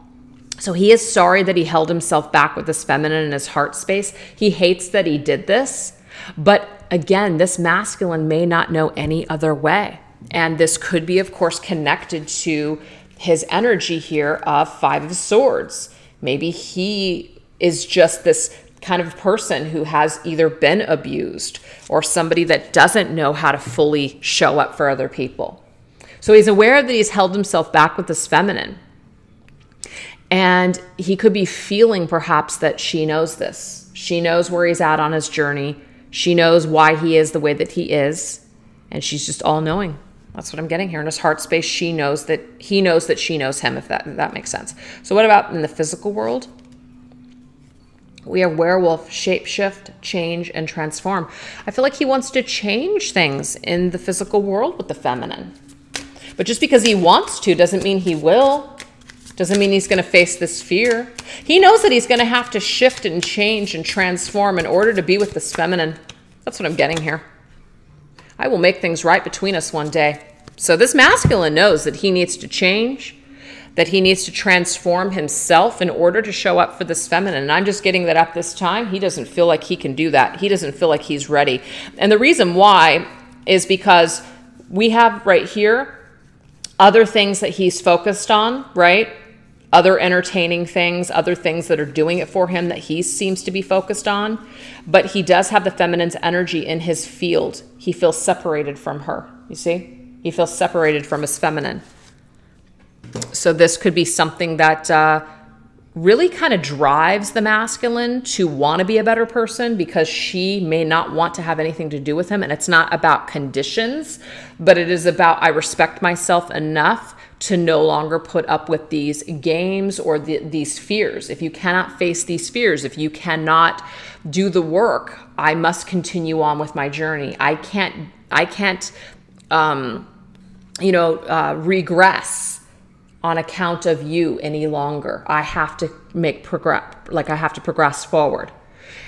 So he is sorry that he held himself back with this feminine in his heart space. He hates that he did this, but again, this masculine may not know any other way. And this could be, of course, connected to his energy here of Five of Swords. Maybe he is just this kind of person who has either been abused or somebody that doesn't know how to fully show up for other people. So he's aware that he's held himself back with this feminine. And he could be feeling perhaps that she knows this. She knows where he's at on his journey. She knows why he is the way that he is. And she's just all knowing. That's what I'm getting here. In his heart space, she knows that he knows that she knows him, if that makes sense. So what about in the physical world? We have werewolf, shapeshift, change, and transform. I feel like he wants to change things in the physical world with the feminine. But just because he wants to doesn't mean he will. Doesn't mean he's going to face this fear. He knows that he's going to have to shift and change and transform in order to be with this feminine. That's what I'm getting here. I will make things right between us one day. So this masculine knows that he needs to change, that he needs to transform himself in order to show up for this feminine. And I'm just getting that at this time, he doesn't feel like he can do that. He doesn't feel like he's ready. And the reason why is because we have right here other things that he's focused on, right? Other entertaining things, other things that are doing it for him that he seems to be focused on. But he does have the feminine's energy in his field. He feels separated from her, you see? He feels separated from his feminine. So this could be something that really kind of drives the masculine to want to be a better person, because she may not want to have anything to do with him. And it's not about conditions, but it is about, I respect myself enough to no longer put up with these games or these fears. If you cannot face these fears, if you cannot do the work, I must continue on with my journey. I can't regress on account of you any longer. I have to progress forward.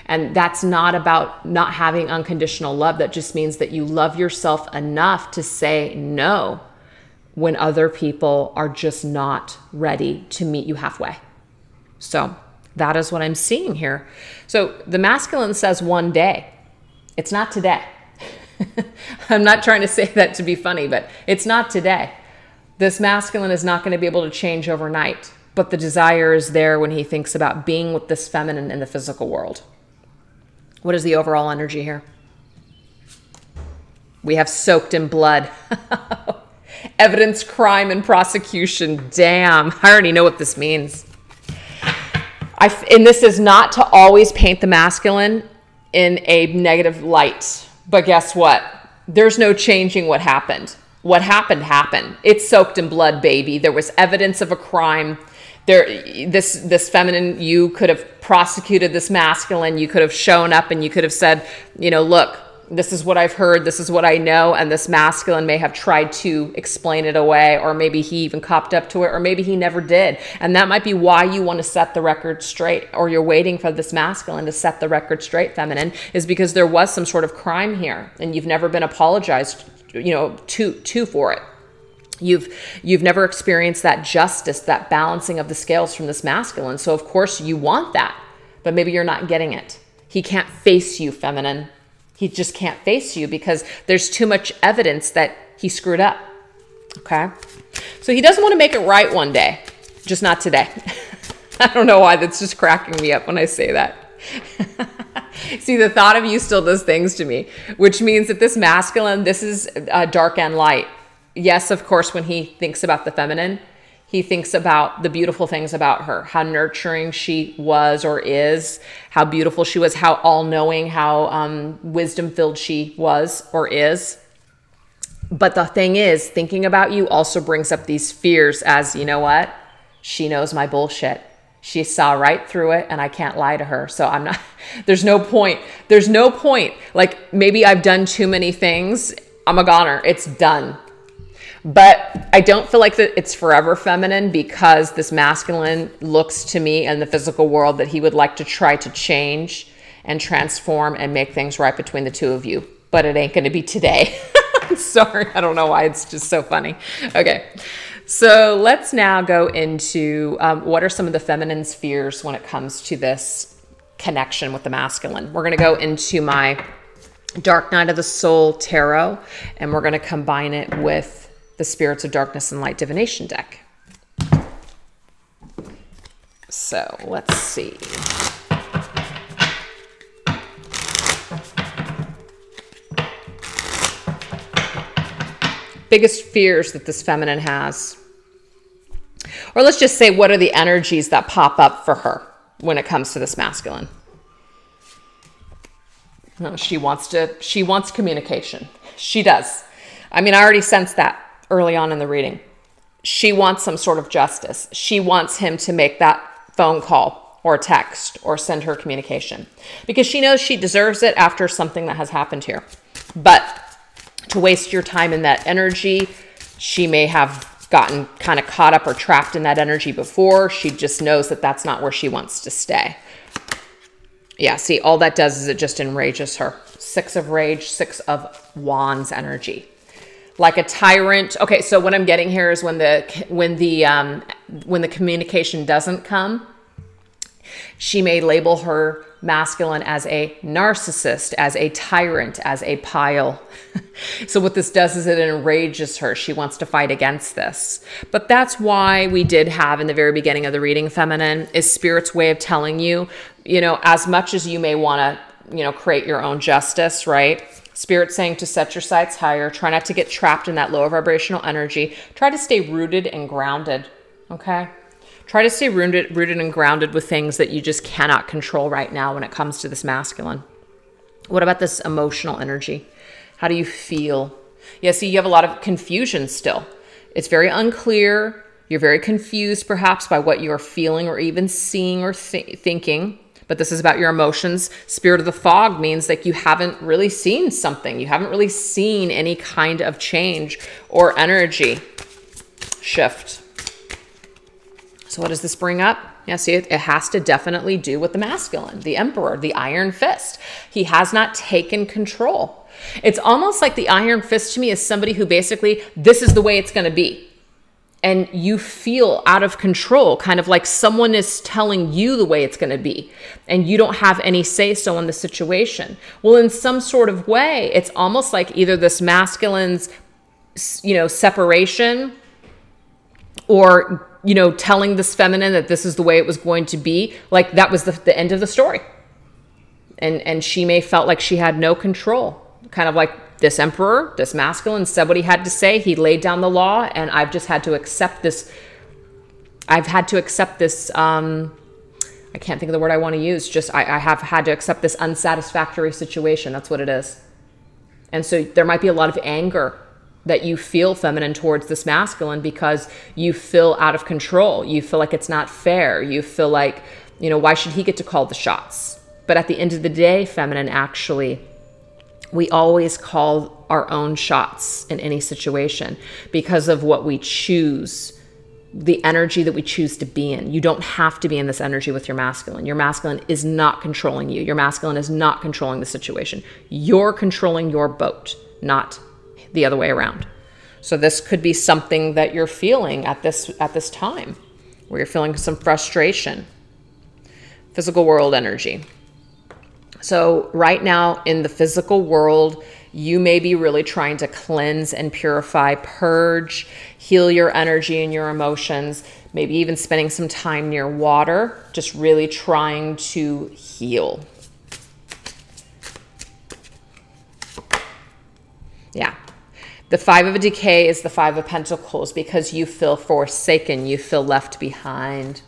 And that's not about not having unconditional love. That just means that you love yourself enough to say no when other people are just not ready to meet you halfway. So that is what I'm seeing here. So the masculine says one day. It's not today. I'm not trying to say that to be funny, but it's not today. This masculine is not going to be able to change overnight, but the desire is there when he thinks about being with this feminine in the physical world. What is the overall energy here? We have soaked in blood. Evidence, crime, and prosecution. Damn, I already know what this means. And this is not to always paint the masculine in a negative light. But guess what? There's no changing what happened. What happened, happened. It's soaked in blood, baby. There was evidence of a crime. This feminine, you could have prosecuted this masculine. You could have shown up and you could have said, look, this is what I've heard, this is what I know, and this masculine may have tried to explain it away, or maybe he even copped up to it, or maybe he never did. And that might be why you want to set the record straight, or you're waiting for this masculine to set the record straight, feminine, is because there was some sort of crime here, and you've never been apologized, to for it. You've never experienced that justice, that balancing of the scales from this masculine. So of course you want that, but maybe you're not getting it. He can't face you, feminine. He just can't face you because there's too much evidence that he screwed up. Okay. So he doesn't want to make it right one day, just not today. I don't know why, that's just cracking me up when I say that. See, the thought of you still does things to me, which means that this masculine, this is dark and light. Yes, of course, when he thinks about the feminine, he thinks about the beautiful things about her, how nurturing she was or is, how beautiful she was, how all-knowing, how wisdom-filled she was or is. But the thing is, thinking about you also brings up these fears as, you know what? She knows my bullshit. She saw right through it and I can't lie to her. So I'm not, there's no point. There's no point. Like maybe I've done too many things. I'm a goner. It's done. But I don't feel like that it's forever, feminine, because this masculine looks to me in the physical world that he would like to try to change and transform and make things right between the two of you. But it ain't going to be today. I'm sorry. I don't know why. It's just so funny. Okay. So let's now go into what are some of the feminine's fears when it comes to this connection with the masculine. We're going to go into my Dark Night of the Soul Tarot, and we're going to combine it with the Spirits of Darkness and Light Divination deck. So let's see. Biggest fears that this feminine has. Or let's just say, what are the energies that pop up for her when it comes to this masculine? No, she wants communication. She does. I mean, I already sensed that early on in the reading. She wants some sort of justice. She wants him to make that phone call or text or send her communication because she knows she deserves it after something that has happened here. But to waste your time in that energy, she may have gotten kind of caught up or trapped in that energy before. She just knows that that's not where she wants to stay. Yeah, see, all that does is it just enrages her. 6 of Rage, 6 of Wands energy. Like a tyrant. Okay, so what I'm getting here is when the communication doesn't come, she may label her masculine as a narcissist, as a tyrant, as a pile. So what this does is it enrages her. She wants to fight against this. But that's why we did have in the very beginning of the reading, feminine, is Spirit's way of telling you, as much as you may want to, create your own justice, right? Spirit saying to set your sights higher, try not to get trapped in that lower vibrational energy. Try to stay rooted and grounded, okay? Try to stay rooted and grounded with things that you just cannot control right now when it comes to this masculine. What about this emotional energy? How do you feel? Yeah, see, you have a lot of confusion still. It's very unclear. You're very confused perhaps by what you're feeling or even seeing or thinking. But this is about your emotions. Spirit of the Fog means that you haven't really seen something. You haven't really seen any kind of change or energy shift. So what does this bring up? Yeah, see, it has to definitely do with the masculine, the Emperor, the Iron Fist. He has not taken control. It's almost like the Iron Fist to me is somebody who basically, this is the way it's going to be. And you feel out of control, kind of like someone is telling you the way it's going to be. And you don't have any say-so in the situation. Well, in some sort of way, it's almost like either this masculine's, separation or, telling this feminine that this is the way it was going to be. Like that was the end of the story. And she may felt like she had no control. Kind of like this Emperor, this masculine said what he had to say. He laid down the law and I've just had to accept this. I've had to accept this. I can't think of the word I want to use. I have had to accept this unsatisfactory situation. That's what it is. And so there might be a lot of anger that you feel, feminine, towards this masculine because you feel out of control. You feel like it's not fair. You feel like, why should he get to call the shots? But at the end of the day, feminine, actually, we always call our own shots in any situation because of what we choose, the energy that we choose to be in. You don't have to be in this energy with your masculine. Your masculine is not controlling you. Your masculine is not controlling the situation. You're controlling your boat, not the other way around. So this could be something that you're feeling at this time, where you're feeling some frustration. Physical world energy. So right now in the physical world, you may be really trying to cleanse and purify, purge, heal your energy and your emotions, maybe even spending some time near water, just really trying to heal. Yeah. The 5 of Decay is the 5 of Pentacles because you feel forsaken, you feel left behind.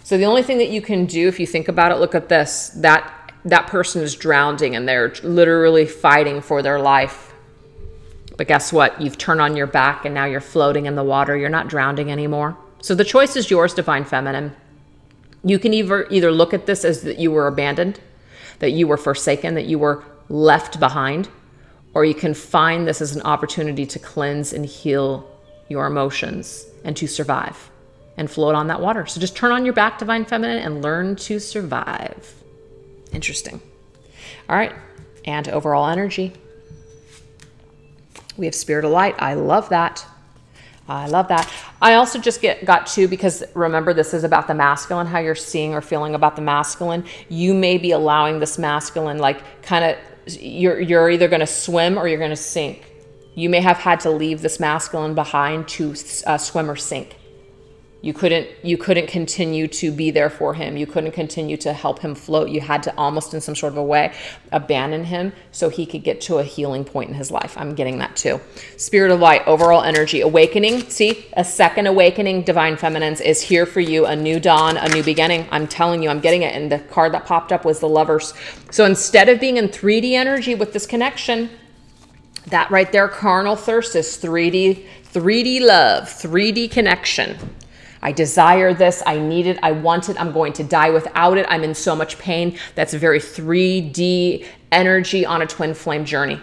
So the only thing that you can do, if you think about it, look at this, that person is drowning and they're literally fighting for their life. But guess what? You've turned on your back and now you're floating in the water. You're not drowning anymore. So the choice is yours, Divine Feminine. You can either look at this as that you were abandoned, that you were forsaken, that you were left behind, or you can find this as an opportunity to cleanse and heal your emotions and to survive and float on that water. So just turn on your back, Divine Feminine, and learn to survive. Interesting. All right. And overall energy. We have Spirit of Light. I love that. I love that. I also just got 2 because remember, this is about the masculine, how you're seeing or feeling about the masculine. You may be allowing this masculine, like, kind of you're either going to swim or you're going to sink. You may have had to leave this masculine behind to swim or sink. You couldn't continue to be there for him. You couldn't continue to help him float. You had to almost in some sort of a way abandon him so he could get to a healing point in his life. I'm getting that too. Spirit of light, overall energy, awakening. See, a second awakening, divine feminines, is here for you. A new dawn, a new beginning. I'm telling you, I'm getting it. And the card that popped up was the Lovers. So instead of being in 3D energy with this connection, that right there, carnal thirst, is 3D love, 3D connection. I desire this. I need it. I want it. I'm going to die without it. I'm in so much pain. That's a very 3D energy on a twin flame journey.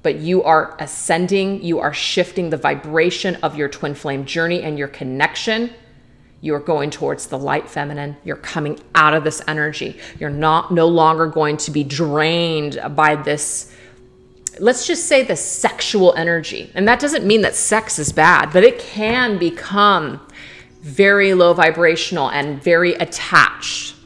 But you are ascending. You are shifting the vibration of your twin flame journey and your connection. You are going towards the light feminine. You're coming out of this energy. You're no longer going to be drained by this, let's just say, the sexual energy. And that doesn't mean that sex is bad, but it can become very low vibrational and very attached.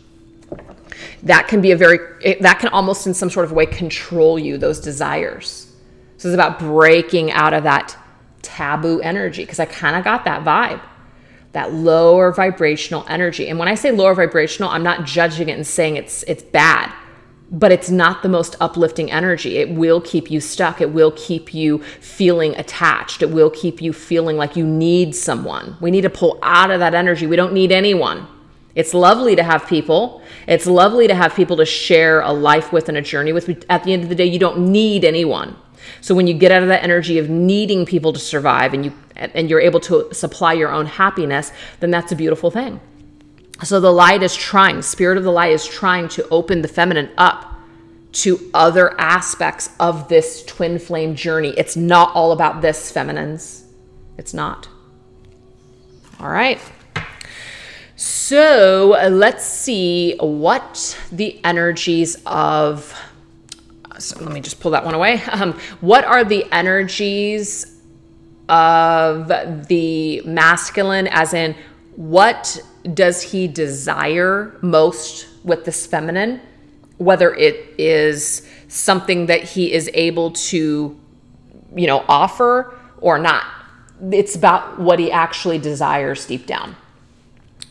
That can be that can almost in some sort of way control you, those desires. So it's about breaking out of that taboo energy, because I kind of got that vibe, that lower vibrational energy. And when I say lower vibrational, I'm not judging it and saying it's bad. But it's not the most uplifting energy. It will keep you stuck. It will keep you feeling attached. It will keep you feeling like you need someone. We need to pull out of that energy. We don't need anyone. It's lovely to have people. It's lovely to have people to share a life with and a journey with. At the end of the day, you don't need anyone. So when you get out of that energy of needing people to survive and you're able to supply your own happiness, then that's a beautiful thing. So the light is trying, spirit of the light is trying to open the feminine up to other aspects of this twin flame journey. It's not all about this, feminines. It's not. All right. So let's see what the energies of, so let me just pull that one away. What are the energies of the masculine, as in what does he desire most with this feminine, whether it is something that he is able to, offer or not. It's about what he actually desires deep down.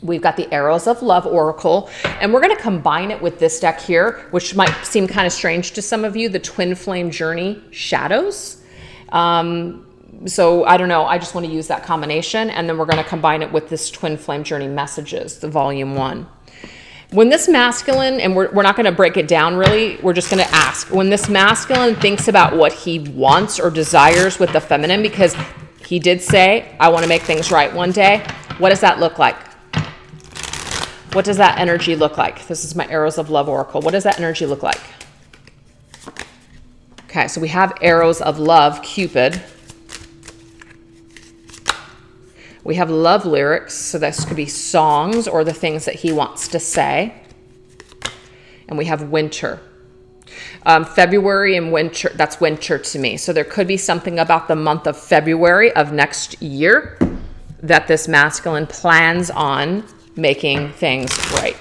We've got the Arrows of Love Oracle, and we're going to combine it with this deck here, which might seem kind of strange to some of you, the Twin Flame Journey Shadows. So I don't know, I just want to use that combination, and then we're going to combine it with this Twin Flame Journey Messages, the Volume 1. When this masculine, and we're not going to break it down really, we're just going to ask, when this masculine thinks about what he wants or desires with the feminine, because he did say, I want to make things right one day, what does that look like? What does that energy look like? This is my Arrows of Love Oracle. What does that energy look like? Okay, so we have Arrows of Love, Cupid. We have love lyrics, so this could be songs or the things that he wants to say. And we have winter. February and winter, that's winter to me. So there could be something about the month of February of next year that this masculine plans on making things right.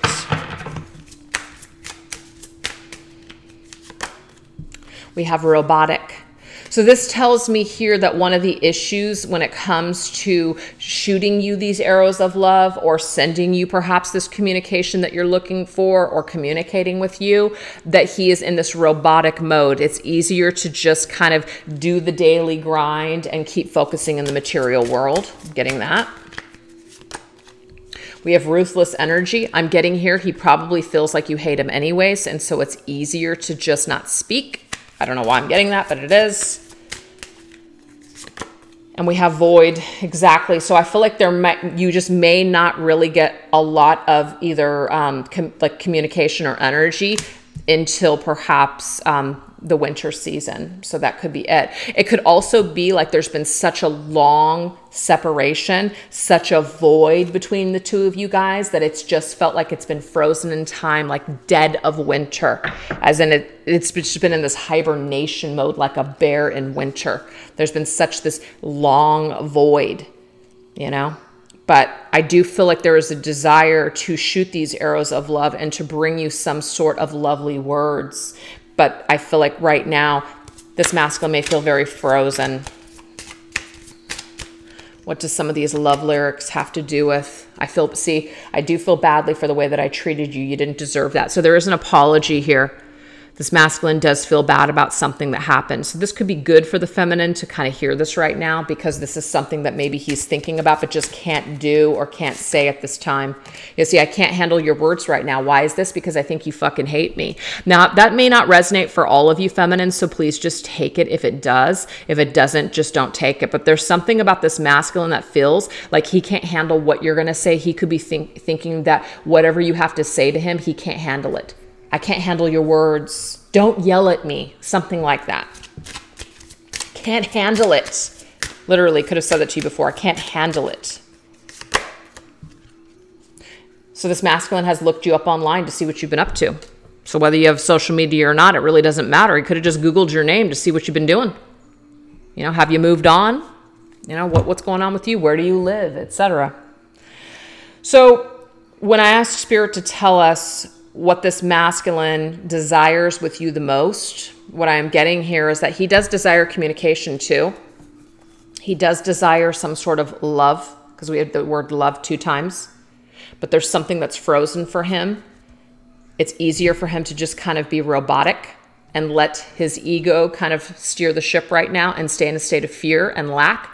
We have robotic. So this tells me here that one of the issues when it comes to shooting you these arrows of love or sending you perhaps this communication that you're looking for or communicating with you, that he is in this robotic mode. It's easier to just kind of do the daily grind and keep focusing in the material world. I'm getting that. We have ruthless energy. I'm getting here, he probably feels like you hate him anyways, and so it's easier to just not speak. I don't know why I'm getting that, but it is. And we have void, exactly. So I feel like you just may not really get a lot of either communication or energy until perhaps the winter season. So that could be it. It could also be like there's been such a long separation, such a void between the two of you guys that it's just felt like it's been frozen in time, like dead of winter, as in it's just been in this hibernation mode like a bear in winter. There's been such this long void, But I do feel like there is a desire to shoot these arrows of love and to bring you some sort of lovely words. but I feel like right now, this masculine may feel very frozen. What does some of these love lyrics have to do with? I do feel badly for the way that I treated you. You didn't deserve that. So there is an apology here. This masculine does feel bad about something that happened. So this could be good for the feminine to kind of hear this right now, because this is something that maybe he's thinking about but just can't do or can't say at this time. You see, I can't handle your words right now. Why is this? Because I think you fucking hate me. Now, that may not resonate for all of you feminines, so please just take it if it does. If it doesn't, just don't take it. But there's something about this masculine that feels like he can't handle what you're going to say. He could be thinking that whatever you have to say to him, he can't handle it. I can't handle your words. Don't yell at me. Something like that. Can't handle it. Literally could have said that to you before. I can't handle it. So this masculine has looked you up online to see what you've been up to. So whether you have social media or not, it really doesn't matter. He could have just Googled your name to see what you've been doing. You know, have you moved on? You know, what's going on with you? Where do you live? Etc. So when I asked Spirit to tell us what this masculine desires with you the most, what I am getting here is that he does desire communication too. He does desire some sort of love, because we have the word love 2 times, but there's something that's frozen for him. It's easier for him to just kind of be robotic and let his ego kind of steer the ship right now and stay in a state of fear and lack.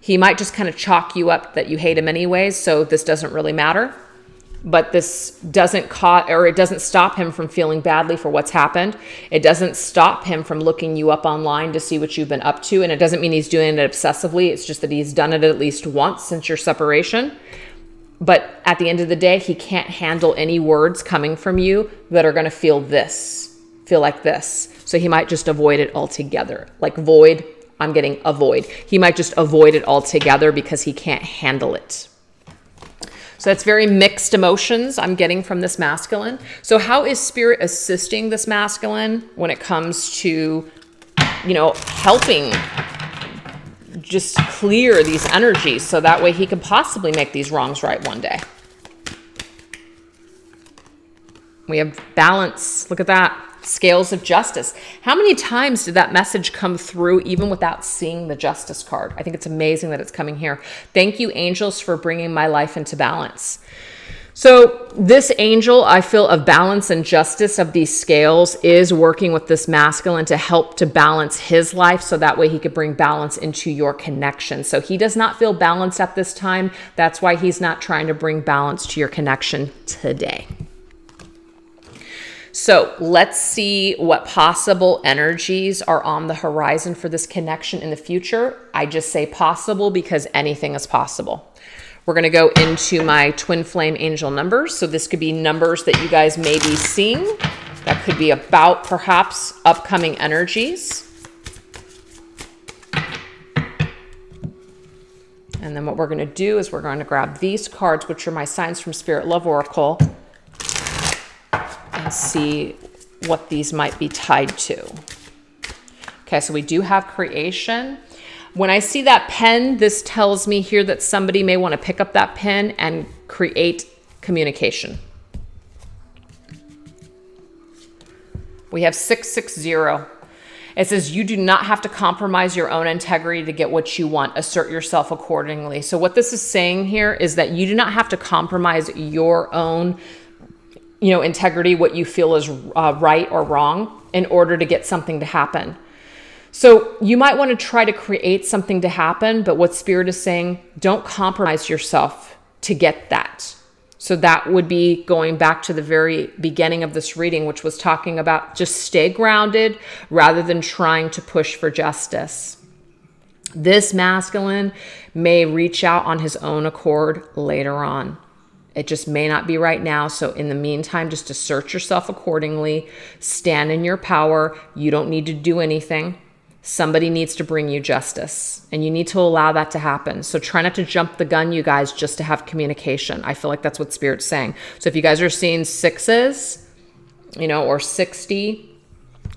He might just kind of chalk you up that you hate him anyways, so this doesn't really matter. But this doesn't it doesn't stop him from feeling badly for what's happened. It doesn't stop him from looking you up online to see what you've been up to. And it doesn't mean he's doing it obsessively. It's just that he's done it at least once since your separation. But at the end of the day, he can't handle any words coming from you that are going to feel like this. So he might just avoid it altogether. Like void, I'm getting avoid. He might just avoid it altogether because he can't handle it. So that's very mixed emotions I'm getting from this masculine. So how is Spirit assisting this masculine when it comes to, you know, helping just clear these energies so that way he can possibly make these wrongs right one day? We have balance. Look at that. Scales of justice. How many times did that message come through even without seeing the justice card? I think it's amazing that it's coming here. Thank you, angels, for bringing my life into balance. So this angel, I feel, of balance and justice of these scales is working with this masculine to help to balance his life so that way he could bring balance into your connection. So he does not feel balanced at this time. That's why he's not trying to bring balance to your connection today. So let's see what possible energies are on the horizon for this connection in the future. I just say possible because anything is possible. We're going to go into my twin flame angel numbers. So this could be numbers that you guys may be seeing. That could be about perhaps upcoming energies. And then what we're going to do is we're going to grab these cards, which are my Signs from Spirit Love Oracle, and see what these might be tied to. Okay, so we do have creation. When I see that pen, this tells me here that somebody may want to pick up that pen and create communication. We have 660. It says, you do not have to compromise your own integrity to get what you want. Assert yourself accordingly. So what this is saying here is that you do not have to compromise your own integrity, what you feel is right or wrong in order to get something to happen. So you might want to try to create something to happen, but what Spirit is saying, don't compromise yourself to get that. So that would be going back to the very beginning of this reading, which was talking about just stay grounded rather than trying to push for justice. This masculine may reach out on his own accord later on. It just may not be right now. So in the meantime, just assert yourself accordingly. Stand in your power. You don't need to do anything. Somebody needs to bring you justice, and you need to allow that to happen. So try not to jump the gun, you guys, just to have communication. I feel like that's what Spirit's saying. So if you guys are seeing 6s, or 60,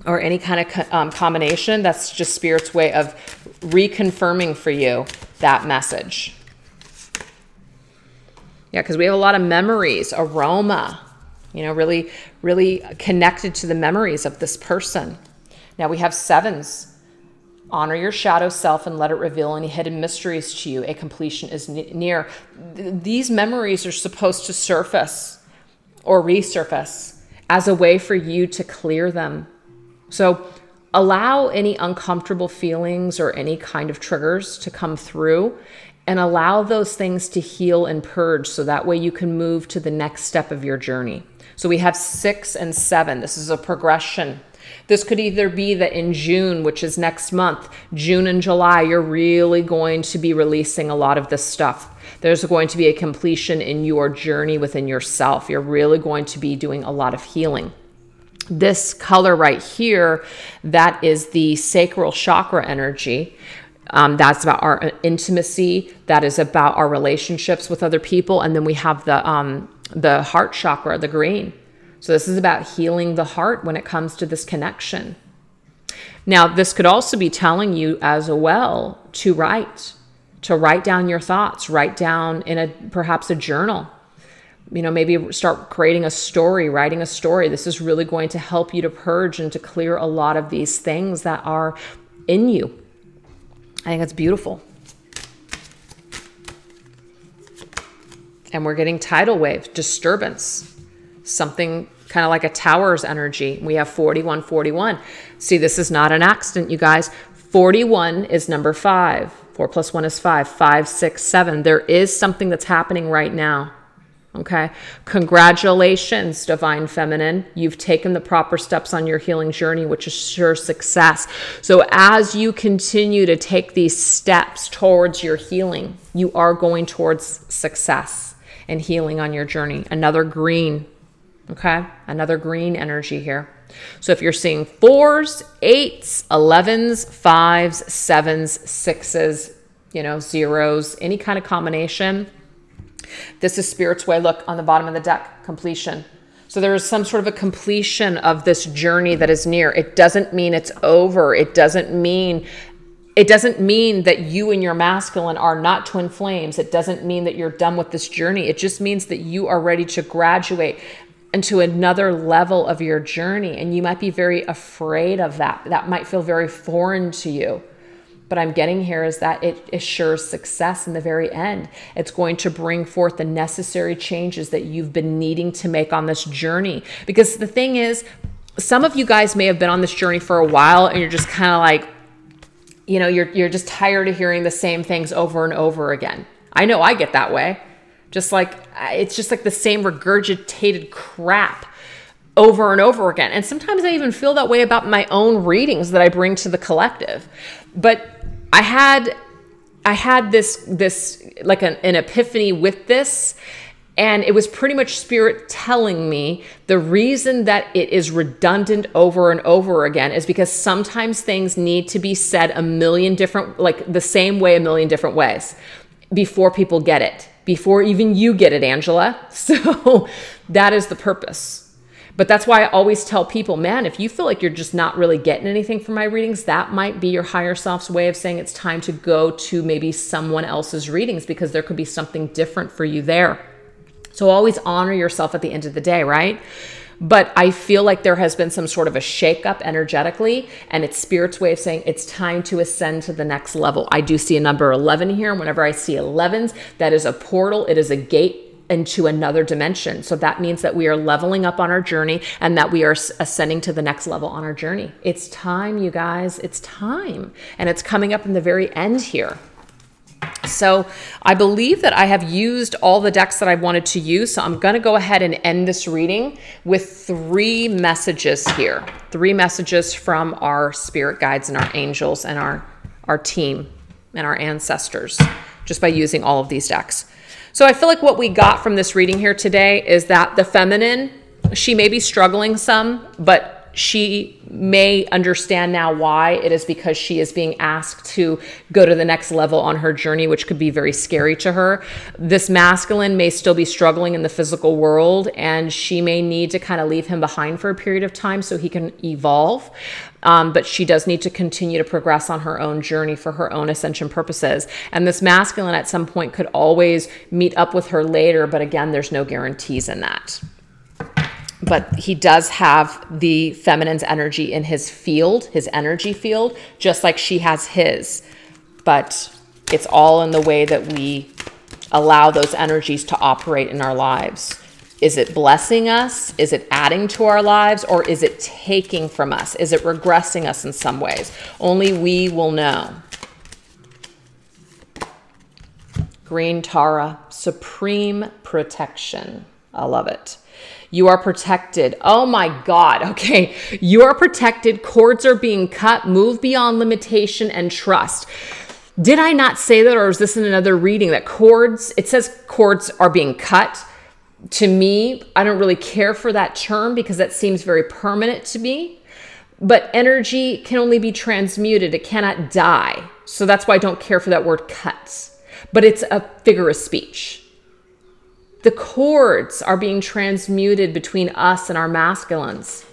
or any kind of combination, that's just Spirit's way of reconfirming for you that message. Yeah, because we have a lot of memories, aroma. you know, really, really connected to the memories of this person. Now we have sevens. Honor your shadow self and let it reveal any hidden mysteries to you. A completion is near. These memories are supposed to surface or resurface as a way for you to clear them. So allow any uncomfortable feelings or any kind of triggers to come through, and allow those things to heal and purge, so that way you can move to the next step of your journey. So we have 6 and 7. This is a progression. This could either be that in June, which is next month, June and July, you're really going to be releasing a lot of this stuff. There's going to be a completion in your journey within yourself. You're really going to be doing a lot of healing. This color right here, that is the Sacral Chakra energy. That's about our intimacy. That is about our relationships with other people. And then we have the heart chakra, the green. So this is about healing the heart when it comes to this connection. Now, this could also be telling you as well to write down your thoughts, write down in perhaps a journal. You know, maybe start creating a story, writing a story. This is really going to help you to purge and to clear a lot of these things that are in you. I think it's beautiful. And we're getting tidal wave, disturbance. Something kind of like a tower's energy. We have 41, 41. See, this is not an accident, you guys. 41 is number 5. 4 plus 1 is 5. 5, 6, 7. There is something that's happening right now. Okay. Congratulations, Divine Feminine. You've taken the proper steps on your healing journey, which is sure success. So as you continue to take these steps towards your healing, you are going towards success and healing on your journey. Another green. Okay, another green energy here. So if you're seeing 4s, 8s, 11s, 5s, 7s, 6s, you know, 0s, any kind of combination, this is Spirit's way. Look on the bottom of the deck, completion. So there is some sort of a completion of this journey that is near. It doesn't mean it's over. It doesn't mean that you and your masculine are not twin flames. It doesn't mean that you're done with this journey. It just means that you are ready to graduate into another level of your journey. And you might be very afraid of that. That might feel very foreign to you. But I'm getting here is that it assures success in the very end. It's going to bring forth the necessary changes that you've been needing to make on this journey. Because the thing is, some of you guys may have been on this journey for a while and you're just kind of like, you know, you're just tired of hearing the same things over and over again. I know I get that way. Just like, it's just like the same regurgitated crap over and over again. And sometimes I even feel that way about my own readings that I bring to the collective. But I had this like an epiphany with this, and it was pretty much Spirit telling me the reason that it is redundant over and over again is because sometimes things need to be said a million different, like the same way, a million different ways before people get it. Before even you get it, Angela. So that is the purpose. But that's why I always tell people, man, if you feel like you're just not really getting anything from my readings, that might be your higher self's way of saying it's time to go to maybe someone else's readings, because there could be something different for you there. So always honor yourself at the end of the day, right? But I feel like there has been some sort of a shakeup energetically, and it's Spirit's way of saying it's time to ascend to the next level. I do see a number 11 here, and whenever I see 11s, that is a portal. It is a gate into another dimension. So that means that we are leveling up on our journey and that we are ascending to the next level on our journey. It's time, you guys. It's time. And it's coming up in the very end here. So I believe that I have used all the decks that I wanted to use. So I'm going to go ahead and end this reading with 3 messages here. 3 messages from our spirit guides and our angels and our team and our ancestors, just by using all of these decks. So I feel like what we got from this reading here today is that the feminine, she may be struggling some, but she may understand now why. It is because she is being asked to go to the next level on her journey, which could be very scary to her. This masculine may still be struggling in the physical world, and she may need to kind of leave him behind for a period of time so he can evolve. But she does need to continue to progress on her own journey for her own ascension purposes. And this masculine at some point could always meet up with her later, but again, there's no guarantees in that. but he does have the feminine's energy in his field, his energy field, just like she has his. But it's all in the way that we allow those energies to operate in our lives. Is it blessing us? Is it adding to our lives? Or is it taking from us? Is it regressing us in some ways? Only we will know. Green Tara, supreme protection. I love it. You are protected. Oh my God. Okay. You are protected. Cords are being cut. Move beyond limitation and trust. Did I not say that, or is this in another reading that cords, it says cords are being cut? To me, I don't really care for that term because that seems very permanent to me. But energy can only be transmuted. It cannot die. So that's why I don't care for that word cut. But it's a figure of speech. The cords are being transmuted between us and our masculines.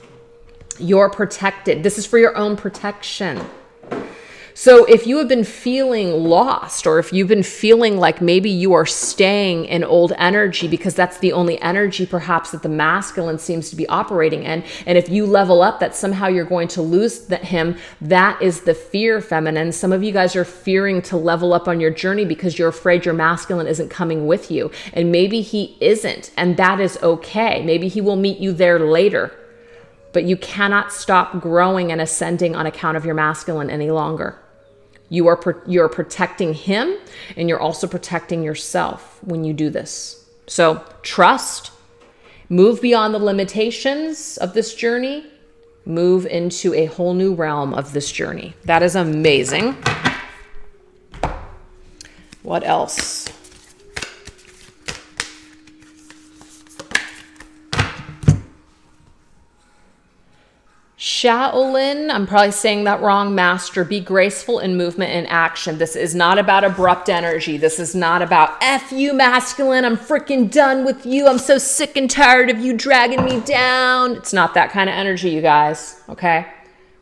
You're protected. This is for your own protection. So if you have been feeling lost, or if you've been feeling like maybe you are staying in old energy because that's the only energy perhaps that the masculine seems to be operating in, and if you level up that somehow you're going to lose him, that is the fear, feminine. Some of you guys are fearing to level up on your journey because you're afraid your masculine isn't coming with you. And maybe he isn't, and that is okay. Maybe he will meet you there later. But you cannot stop growing and ascending on account of your masculine any longer. You're protecting him, and you're also protecting yourself when you do this. So trust, move beyond the limitations of this journey, move into a whole new realm of this journey. That is amazing. What else? Shaolin, I'm probably saying that wrong, master, be graceful in movement and action. This is not about abrupt energy. This is not about F you masculine, I'm freaking done with you. I'm so sick and tired of you dragging me down. It's not that kind of energy, you guys, okay?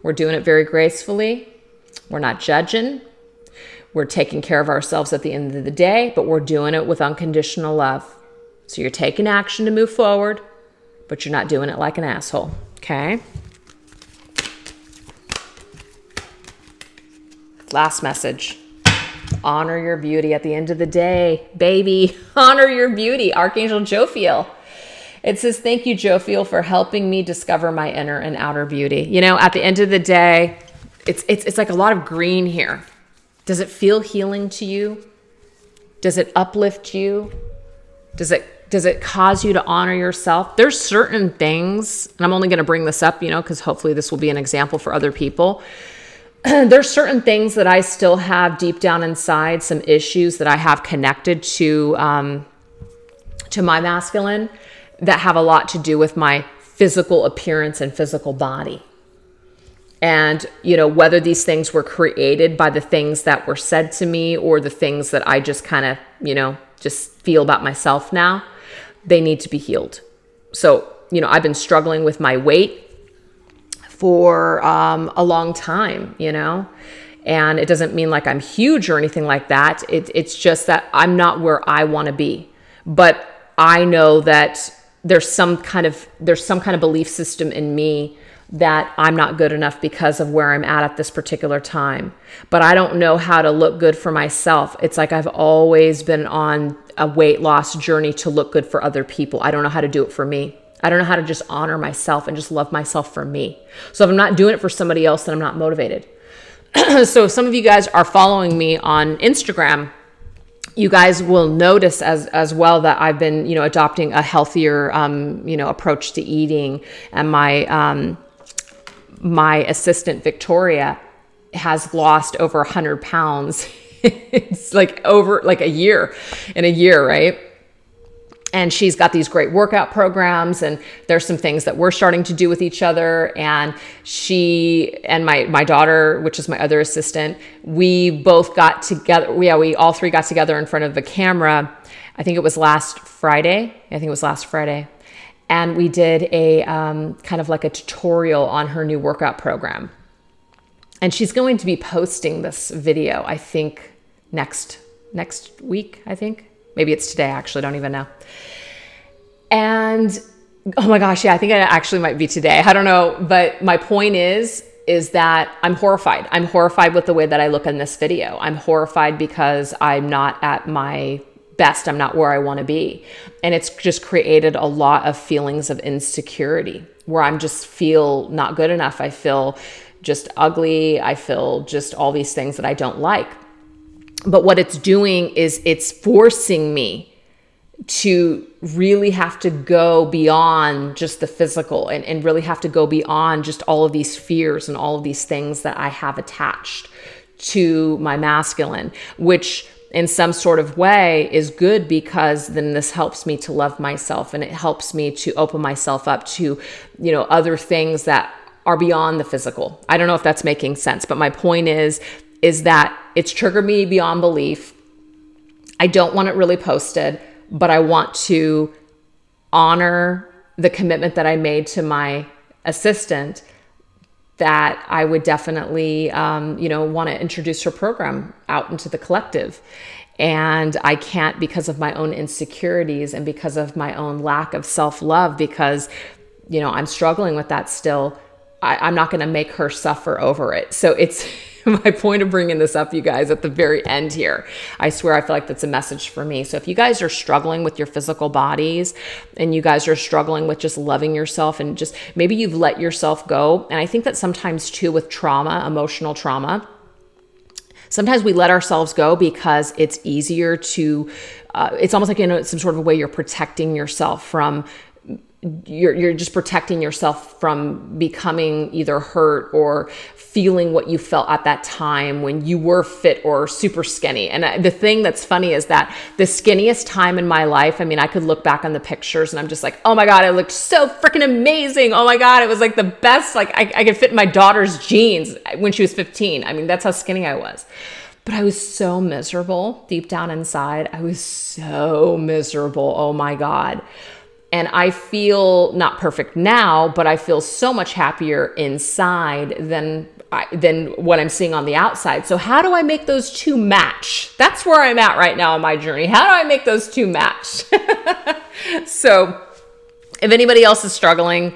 We're doing it very gracefully. We're not judging. We're taking care of ourselves at the end of the day, but we're doing it with unconditional love. So you're taking action to move forward, but you're not doing it like an asshole, okay? Last message. Honor your beauty at the end of the day, baby. Honor your beauty. Archangel Jophiel. It says, thank you, Jophiel, for helping me discover my inner and outer beauty. You know, at the end of the day, it's like a lot of green here. Does it feel healing to you? Does it uplift you? Does it cause you to honor yourself? There's certain things, and I'm only going to bring this up, you know, because hopefully this will be an example for other people. There's certain things that I still have deep down inside, some issues that I have connected to my masculine that have a lot to do with my physical appearance and physical body. And, you know, whether these things were created by the things that were said to me or the things that I just kind of, you know, just feel about myself now, they need to be healed. So, you know, I've been struggling with my weight for a long time, you know, and it doesn't mean like I'm huge or anything like that. It's just that I'm not where I want to be, but I know that there's some kind of belief system in me that I'm not good enough because of where I'm at this particular time. But I don't know how to look good for myself. It's like I've always been on a weight loss journey to look good for other people. I don't know how to do it for me. I don't know how to just honor myself and just love myself for me. So if I'm not doing it for somebody else, then I'm not motivated. So if some of you guys are following me on Instagram, you guys will notice as well that I've been, you know, adopting a healthier, you know, approach to eating. And my assistant, Victoria, has lost over 100 pounds. It's like over like in a year, right? And she's got these great workout programs, and there's some things that we're starting to do with each other. And she and my daughter, which is my other assistant, we both got together. We all three got together in front of the camera. I think it was last Friday. And we did a kind of like a tutorial on her new workout program. And she's going to be posting this video, I think, next week, I think. Maybe it's today, actually, I don't even know. And Oh my gosh, yeah, I think it actually might be today. I don't know, but my point is that I'm horrified. I'm horrified with the way that I look in this video. I'm horrified because I'm not at my best. I'm not where I want to be. And it's just created a lot of feelings of insecurity where I'm just feel not good enough. I feel just ugly. I feel just all these things that I don't like. But what it's doing is it's forcing me to really have to go beyond just the physical and really have to go beyond just all of these fears and all of these things that I have attached to my masculine, which in some sort of way is good because then this helps me to love myself and it helps me to open myself up to, you know, other things that are beyond the physical. I don't know if that's making sense, but my point is that it's triggered me beyond belief. I don't want it really posted, but I want to honor the commitment that I made to my assistant that I would definitely, you know, want to introduce her program out into the collective. And I can't because of my own insecurities and because of my own lack of self-love, because, you know, I'm struggling with that still. I'm not going to make her suffer over it. So it's my point of bringing this up, you guys, at the very end here. I swear I feel like that's a message for me. So if you guys are struggling with your physical bodies and you guys are struggling with just loving yourself and just maybe you've let yourself go. And I think that sometimes too with trauma, emotional trauma, sometimes we let ourselves go because it's easier to, it's almost like, you know, some sort of a way you're protecting yourself from you're just protecting yourself from becoming either hurt or feeling what you felt at that time when you were fit or super skinny. And the thing that's funny is that the skinniest time in my life, I mean, I could look back on the pictures and I'm just like, oh my God, I looked so freaking amazing. Oh my God, it was like the best. Like I could fit in my daughter's jeans when she was 15. I mean, that's how skinny I was. But I was so miserable deep down inside. I was so miserable. Oh my God. And I feel not perfect now, but I feel so much happier inside than what I'm seeing on the outside. So how do I make those two match? That's where I'm at right now on my journey. How do I make those two match? So if anybody else is struggling,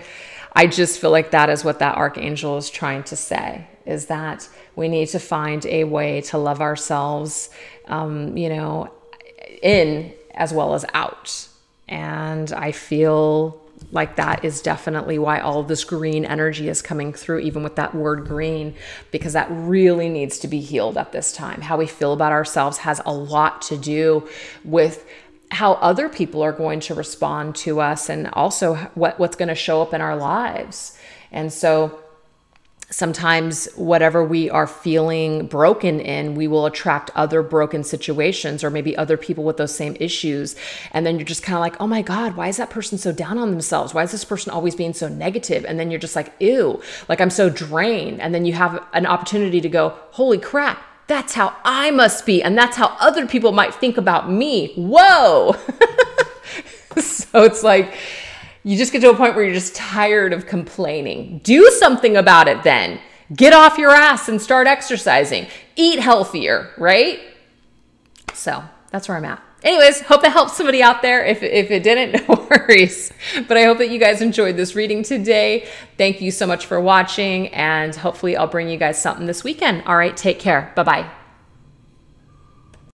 I just feel like that is what that archangel is trying to say, is that we need to find a way to love ourselves, you know, in as well as out. And I feel like that is definitely why all of this green energy is coming through, even with that word green, because that really needs to be healed at this time. How we feel about ourselves has a lot to do with how other people are going to respond to us and also what's going to show up in our lives. And so sometimes whatever we are feeling broken in, we will attract other broken situations or maybe other people with those same issues. And then you're just kind of like, oh my God, why is that person so down on themselves? Why is this person always being so negative? And then you're just like, ew, like I'm so drained. And then you have an opportunity to go, holy crap, that's how I must be. And that's how other people might think about me. Whoa. So it's like, you just get to a point where you're just tired of complaining. Do something about it then. Get off your ass and start exercising. Eat healthier, right? So that's where I'm at. Anyways, hope that helps somebody out there. If it didn't, no worries. But I hope that you guys enjoyed this reading today. Thank you so much for watching, and hopefully I'll bring you guys something this weekend. All right, take care. Bye-bye.